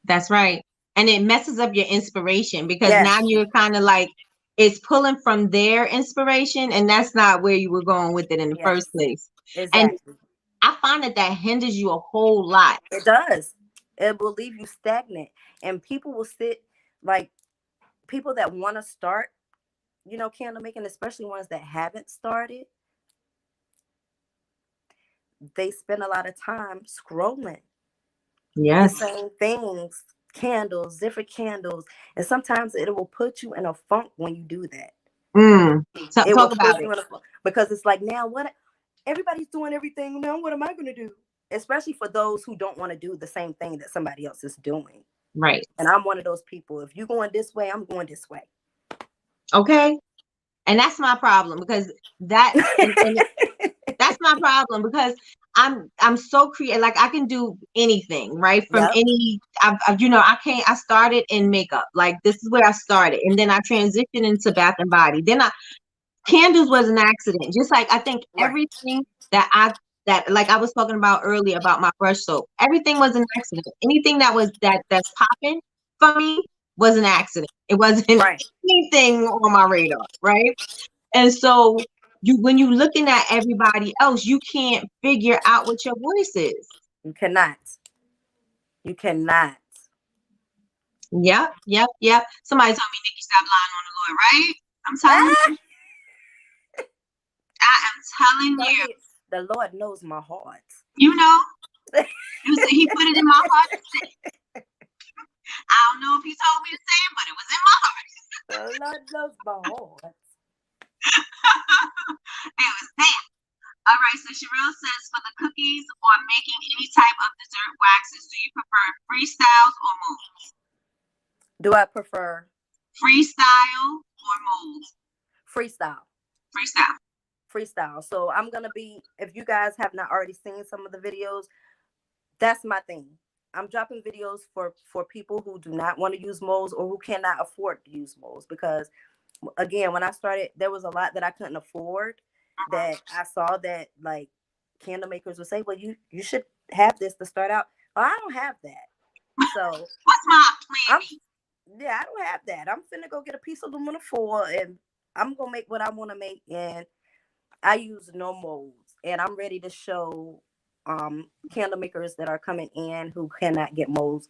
That's right. And it messes up your inspiration because Yes. now you're kind of like it's pulling from their inspiration, and that's not where you were going with it in the Yes. first place. And Exactly. I find that hinders you a whole lot. It does. It will leave you stagnant, and people will sit like people that want to start, candle making, especially ones that haven't started. They spend a lot of time scrolling the Yes. same things, candles, different candles, and sometimes it will put you in a funk when you do that. So It will talk put about you it. in a funk because it's like, now what? Everybody's doing everything now. What am I going to do? Especially for those who don't want to do the same thing that somebody else is doing. Right. And I'm one of those people. If you're going this way, I'm going this way. Okay. And that's my problem because that's my problem because I'm so creative. Like I can do anything, right? From Yep. any, I started in makeup. Like this is where I started, and then I transitioned into bath and body. Candles was an accident. Just like I think Right. everything that like I was talking about earlier about my brush soap, everything was an accident. Anything that's popping for me was an accident. It wasn't Right. anything on my radar, right? And so when you're looking at everybody else, you can't figure out what your voice is. You cannot. You cannot. Yep. Somebody told me, Nikki, stop lying on the Lord, right? I'm telling you. I am telling you. The Lord knows my heart. You know, he put it in my heart to say. I don't know if he told me to say it, but it was in my heart. The Lord knows my heart. It was there. All right, so Sherelle says, for the cookies or making any type of dessert waxes, do you prefer freestyles or molds? Do I prefer freestyle or molds? Freestyle. So I'm going to be, if you guys have not already seen some of the videos, that's my thing. I'm dropping videos for people who do not want to use molds or who cannot afford to use molds. Because, again, when I started, there was a lot that I couldn't afford that I saw that, like, candle makers would say, well, you should have this to start out. Oh, I don't have that. So what's my plan? I don't have that. I'm finna go get a piece of aluminum foil and I'm going to make what I want to make. And I use no molds. And I'm ready to show candle makers that are coming in who cannot get molds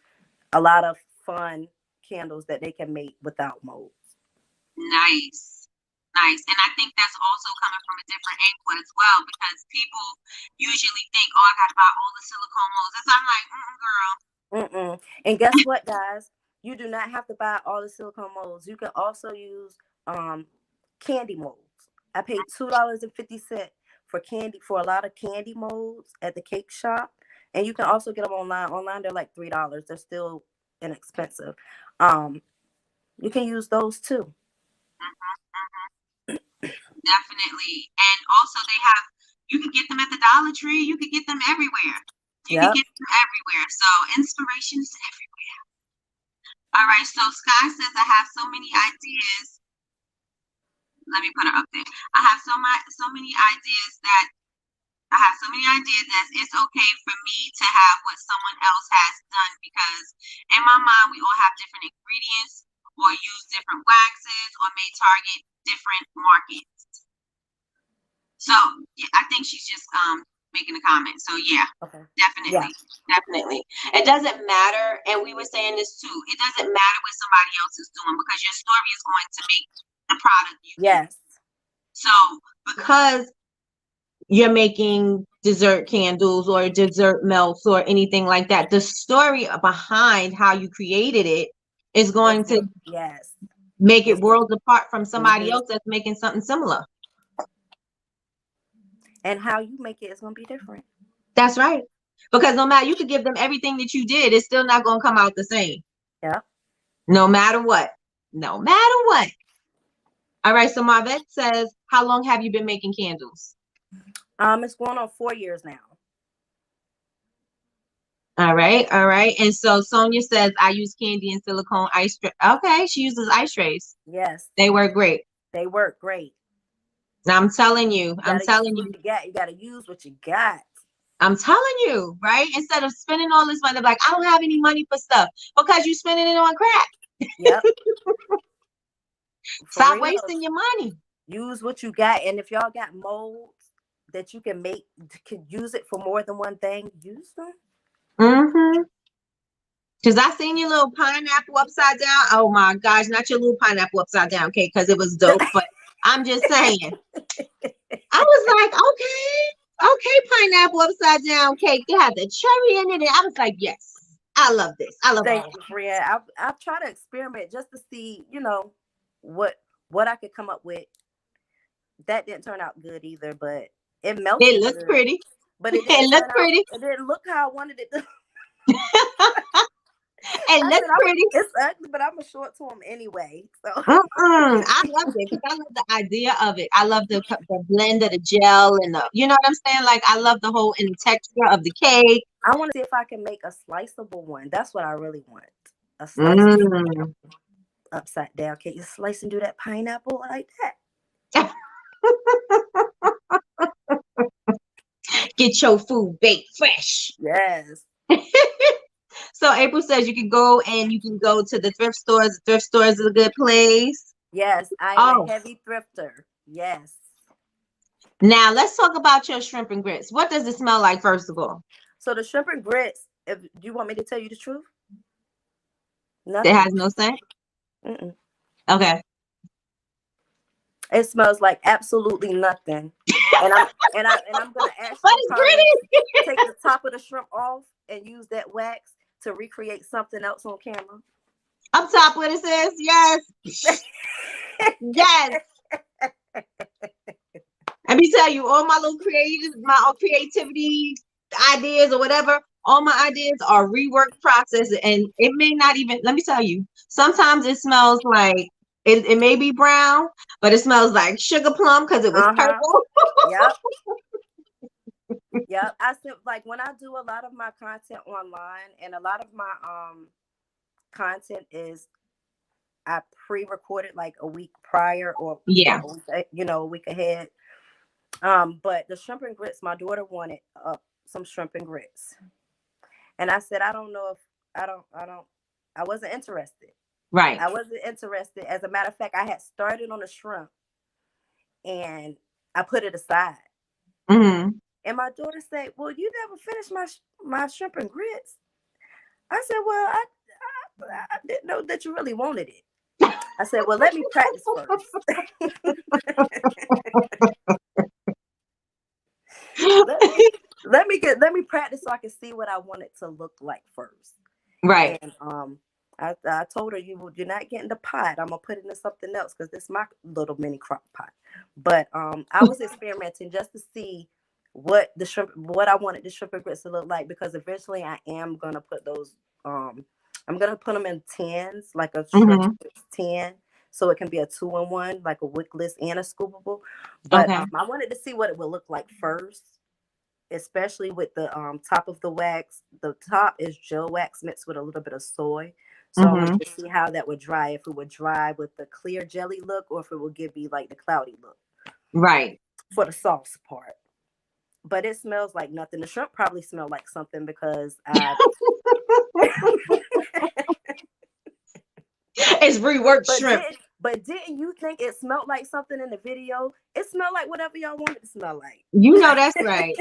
a lot of fun candles that they can make without molds. Nice. And I think that's also coming from a different angle as well, because people usually think, oh, I got to buy all the silicone molds. And so I'm like, girl. And guess what, guys? You do not have to buy all the silicone molds. You can also use candy molds. I paid $2.50 for a lot of candy molds at the cake shop. And you can also get them online. Online, they're like $3. They're still inexpensive. You can use those too. Definitely. And also you can get them at the Dollar Tree. You can get them everywhere. You can get them everywhere. So inspiration is everywhere. All right. So Sky says, I have so many ideas. Let me put her up there. I have so many ideas that it's okay for me to have what someone else has done, because in my mind, we all have different ingredients or use different waxes or may target different markets. So yeah, I think she's just making a comment. So yeah, okay. Definitely. It doesn't matter, and we were saying this too. It doesn't matter what somebody else is doing, because your story is going to make the product you yes. So because you're making dessert candles or dessert melts or anything like that, the story behind how you created it is going to make it worlds apart from somebody else that's making something similar. And how you make it is going to be different. That's right. Because no matter, you could give them everything that you did, it's still not going to come out the same. Yeah. No matter what. All right. So Marvette says, how long have you been making candles? It's going on 4 years now. All right. And so Sonia says, I use candy and silicone ice tray. Okay. She uses ice trays. Yes. They work great. Now I'm telling you. You got to use what you got. I'm telling you, right? Instead of spending all this money, like, I don't have any money for stuff, because you're spending it on crap. Yep. Stop wasting your money. Use what you got. And if y'all got molds that you can use it for more than one thing, use them. Because I seen your little pineapple upside down. Oh my gosh, not your little pineapple upside down cake, because it was dope. But I'm just saying. I was like, okay, pineapple upside down cake. They had the cherry in it. And I was like, yes, I love this. Thank you, Fred. I've tried to experiment just to see, what I could come up with. That didn't turn out good either, but it melted. It looked pretty. But it looked pretty. It didn't look how I wanted it to. It looks pretty. It's ugly, but I'm gonna show it to him anyway. So I love it because I love the idea of it. I love the blend of the gel and the, you know what I'm saying? Like I love the whole and the texture of the cake. I want to see if I can make a sliceable one. That's what I really want. A sliceable upside down cake. You slice and do that pineapple like that. Get your food baked fresh. Yes. So April says you can go to the thrift stores. The thrift stores is a good place. Yes, I am a heavy thrifter. Yes. Now let's talk about your shrimp and grits. What does it smell like, first of all? So the shrimp and grits, if do you want me to tell you the truth? Nothing. It has no scent? Mm-mm. Okay. It smells like absolutely nothing. And I'm gonna actually take the top of the shrimp off and use that wax to recreate something else on camera. Up top what it says, yes. Yes. Let me tell you, all my little creativity ideas or whatever, all my ideas are reworked processes, and it may not even, let me tell you, sometimes it smells like it may be brown, but it smells like sugar plum because it was purple. Yep. Yep. I said, like, when I do a lot of my content online, and a lot of my content is I pre-recorded like a week prior or a week ahead. But the shrimp and grits, my daughter wanted some shrimp and grits, and I said, I don't know if I wasn't interested. Right. I wasn't interested. As a matter of fact, I had started on the shrimp and I put it aside. Mm-hmm. And my daughter said, well, you never finished my shrimp and grits. I said, well, I didn't know that you really wanted it. I said, well, let me practice first. let me practice so I can see what I want it to look like first. Right. And I told her, you're not getting the pot. I'm gonna put it in something else because this is my little mini crock pot. But I was experimenting just to see what I wanted the shrimp and grits to look like, because eventually I am gonna put those. I'm gonna put them in tins, like a shrimp tin, so it can be a 2-in-1, like a wickless and a scoopable. But I wanted to see what it would look like first, especially with the top of the wax. The top is gel wax mixed with a little bit of soy. So I wanted to see how that would dry, if it would dry with the clear jelly look or if it would give me like the cloudy look. Right. For the sauce part. But it smells like nothing. The shrimp probably smell like something because it's reworked shrimp. But didn't you think it smelled like something in the video? It smelled like whatever y'all wanted it to smell like. You know that's right.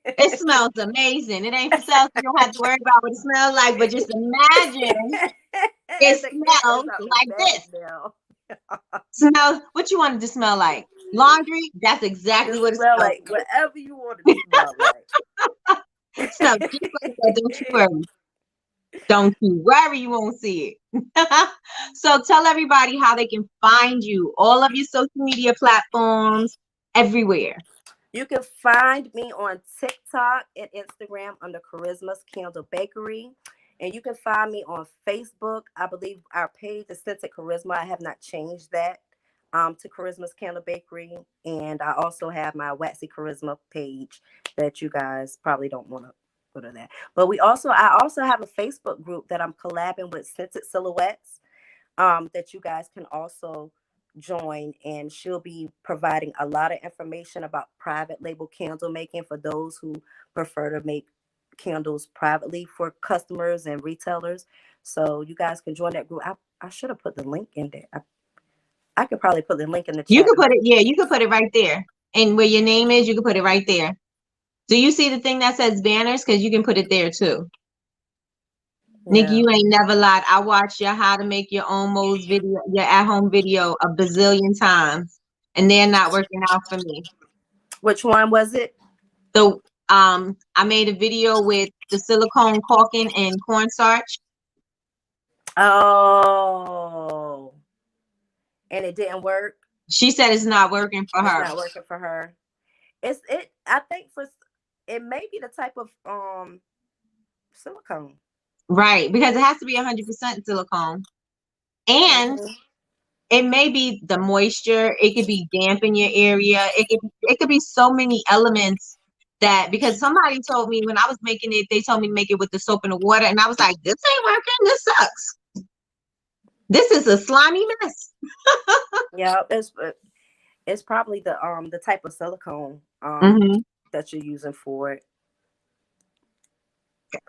It smells amazing. It ain't for sale, so you don't have to worry about what it smells like. But just imagine it smells like this. Smells what you wanted to smell like. Laundry. That's exactly what it smells like. Whatever you wanted to smell like. It smells just like that. Don't you worry. Don't you worry, you won't see it. So tell everybody how they can find you. All of your social media platforms, everywhere. You can find me on TikTok and Instagram under Kharisma's Candle Bakery. And you can find me on Facebook. I believe our page is Scented Kharisma. I have not changed that to Kharisma's Candle Bakery. And I also have my Waxy Kharisma page that you guys probably don't want to go to that. But I also have a Facebook group that I'm collabing with Scented Silhouettes that you guys can also join, and she'll be providing a lot of information about private label candle making for those who prefer to make candles privately for customers and retailers. So you guys can join that group. I should have put the link in there. I could probably put the link in the chat. You can put it, you can put it right there. And where your name is, you can put it right there. Do you see the thing that says banners? Because you can put it there too. Yeah. Nikki, you ain't never lied. I watched your how to make your own moles video, your at-home video a bazillion times, and they're not working out for me. Which one was it? So I made a video with the silicone caulking and cornstarch. Oh. And it didn't work? She said it's not working for her. It's not working for her. I think it may be the type of silicone. Right, because it has to be 100% silicone. And Mhm. it may be the moisture, it could be damp in your area, it could be so many elements that, because somebody told me when I was making it, they told me to make it with the soap and the water, and I was like, this ain't working, this sucks. This is a slimy mess. Yeah, it's probably the type of silicone Hmm. that you're using for it.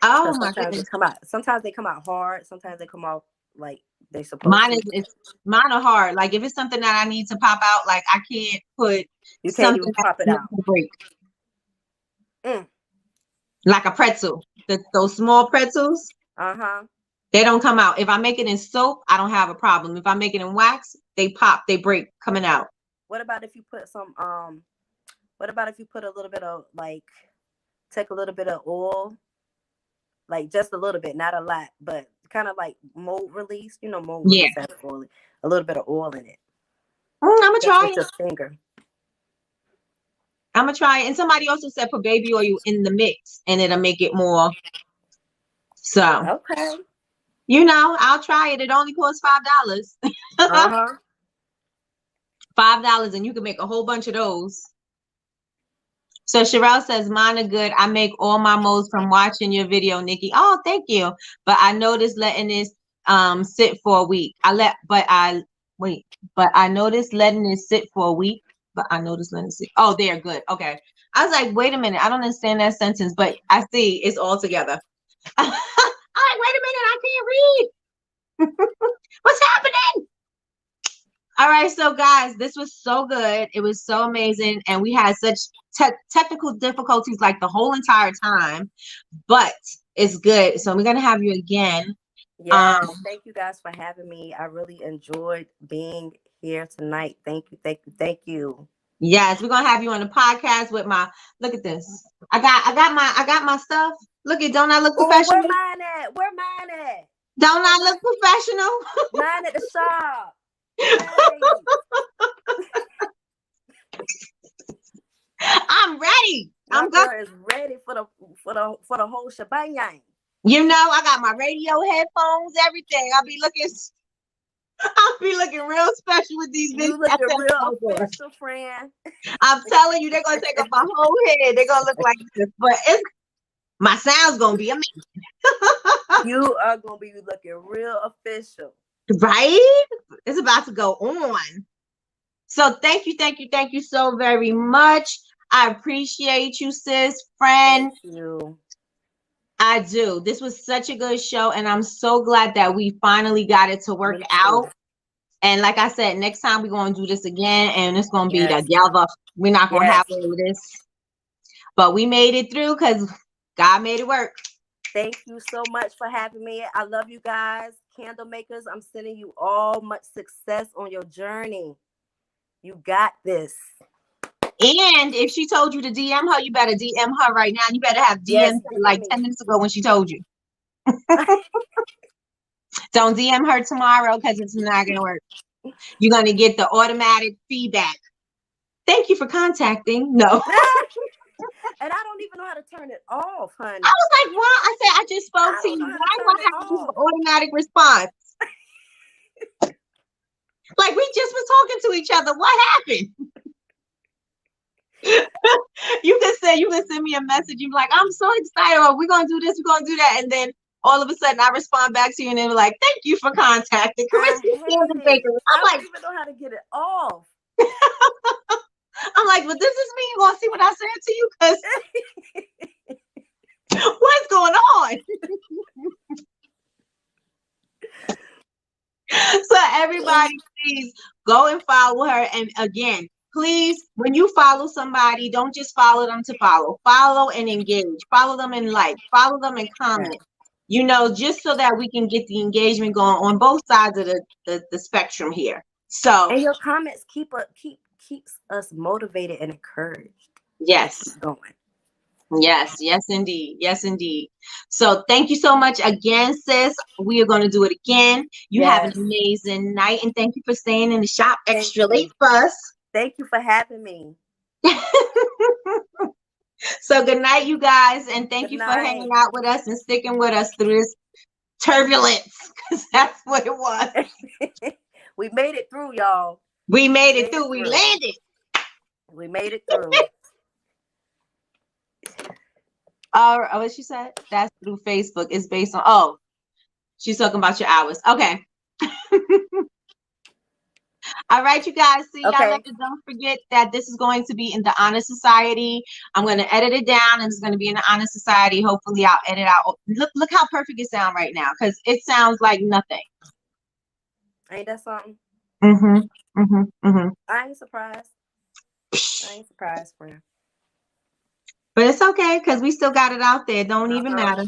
Oh Because my sometimes goodness. sometimes they come out hard, sometimes they come out like they supposed Mine to. is it's mine are hard. Like if it's something that I need to pop out, like I can't put You can't something even that's pop it not out. gonna break. Mm. Like a pretzel. Those small pretzels, Uh-huh. they don't come out. If I make it in soap, I don't have a problem. If I make it in wax, they pop, they break coming out. What about if you put some what about if you put a little bit of like take a little bit of oil, like just a little bit, not a lot, but kind of like mold release. You know, mold Yeah. release has oil, a little bit of oil in it. I'm gonna Just try with it. your finger. I'm gonna try it. And somebody also said put baby oil in the mix and it'll make it more. So, Okay. I'll try it. It only costs $5. Uh-huh. $5 and you can make a whole bunch of those. So Sherelle says, mine are good. I make all my molds from watching your video, Nikki. Oh, thank you. But I noticed letting this sit for a week. But I noticed letting it sit for a week. But I noticed letting it sit. Oh, they're good. Okay. I was like, wait a minute. I don't understand that sentence, but I see it's all together. I'm like, wait a minute, I can't read. What's happening? All right, so guys, this was so good. It was so amazing, and we had such technical difficulties like the whole entire time, but it's good. So we're gonna have you again. Yes. Thank you guys for having me. I really enjoyed being here tonight. Thank you. Thank you. Thank you. Yes, we're gonna have you on the podcast with my. Look at this. I got my stuff. Look at, don't I look Oh, where professional? mine at? Where mine at? Don't I Oh, look professional? mine at the shop. Right. I'm ready. My I'm good. girl is ready for the whole shebang. I got my radio headphones, everything. I'll be looking real special with these You videos. looking real official, friend. I'm telling you, they're gonna take up my whole head. They're gonna look like this, but my sound's gonna be amazing, You are gonna be looking real official. right? It's about to go on. So thank you so very much. I appreciate you, sis, friend. Thank you. I do. This was such a good show, and I'm so glad that we finally got it to work Me out. too. And like I said, next time we're gonna do this again, and it's gonna be Yes. together. We're not gonna have Yes. all of this, but we made it through because God made it work. Thank you so much for having me. I love you guys. Candle makers, I'm sending you all much success on your journey. You got this. And if she told you to DM her, you better DM her right now. You better have Yes, DM'd her DM like me. 10 minutes ago when she told you. Don't DM her tomorrow because it's not going to work. You're going to get the automatic feedback. Thank you for contacting. No. And I don't even know how to turn it off, honey. I was like, what? I said, I just spoke I to don't you. know how Why to do turn I it have to do an off. automatic response? Like we just was talking to each other. What happened? You can send me a message. You're like, I'm so excited. Or we're gonna do this, we're gonna do that. And then all of a sudden I respond back to you and they're like, thank you for contacting I Kharisma hate Candle it. Baker. I don't even know how to get it off. I'm like, but this is me. You gonna see what I said to you? Because what's going on? So everybody, please go and follow her. And again, please, when you follow somebody, don't just follow them to follow. Follow and engage. Follow them and like. Follow them and comment. Just so that we can get the engagement going on both sides of the spectrum here. So And your comments keeps us motivated and encouraged. yes. Keep going. Yes, yes, indeed. Yes, indeed. So thank you so much again, sis. We are going to do it again. You have an Yes. amazing night, and thank you for staying in the shop Thank extra late you. for us. Thank you for having me. So good night, you guys, and thank Good you for night. hanging out with us and sticking with us through turbulence, because that's what it was. We made it through, y'all. We made it through. We landed. We made it through. What she said? That's through Facebook. It's based on. Oh, she's talking about your hours. Okay. All right, you guys. See y'all later. Don't forget that this is going to be in the Honor Society. I'm going to edit it down, and it's going to be in the Honor Society. Hopefully, I'll edit out. Look how perfect it sounds right now, because it sounds like nothing. Ain't that something? I ain't surprised. Friend. But it's okay, because we still got it out there. Don't even matter.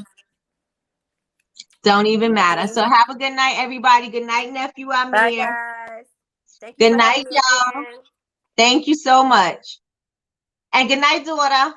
Don't even matter. So have a good night, everybody. Good night, nephew. I'm Bye, here. guys. Good night, y'all. Thank you so much. And good night, daughter.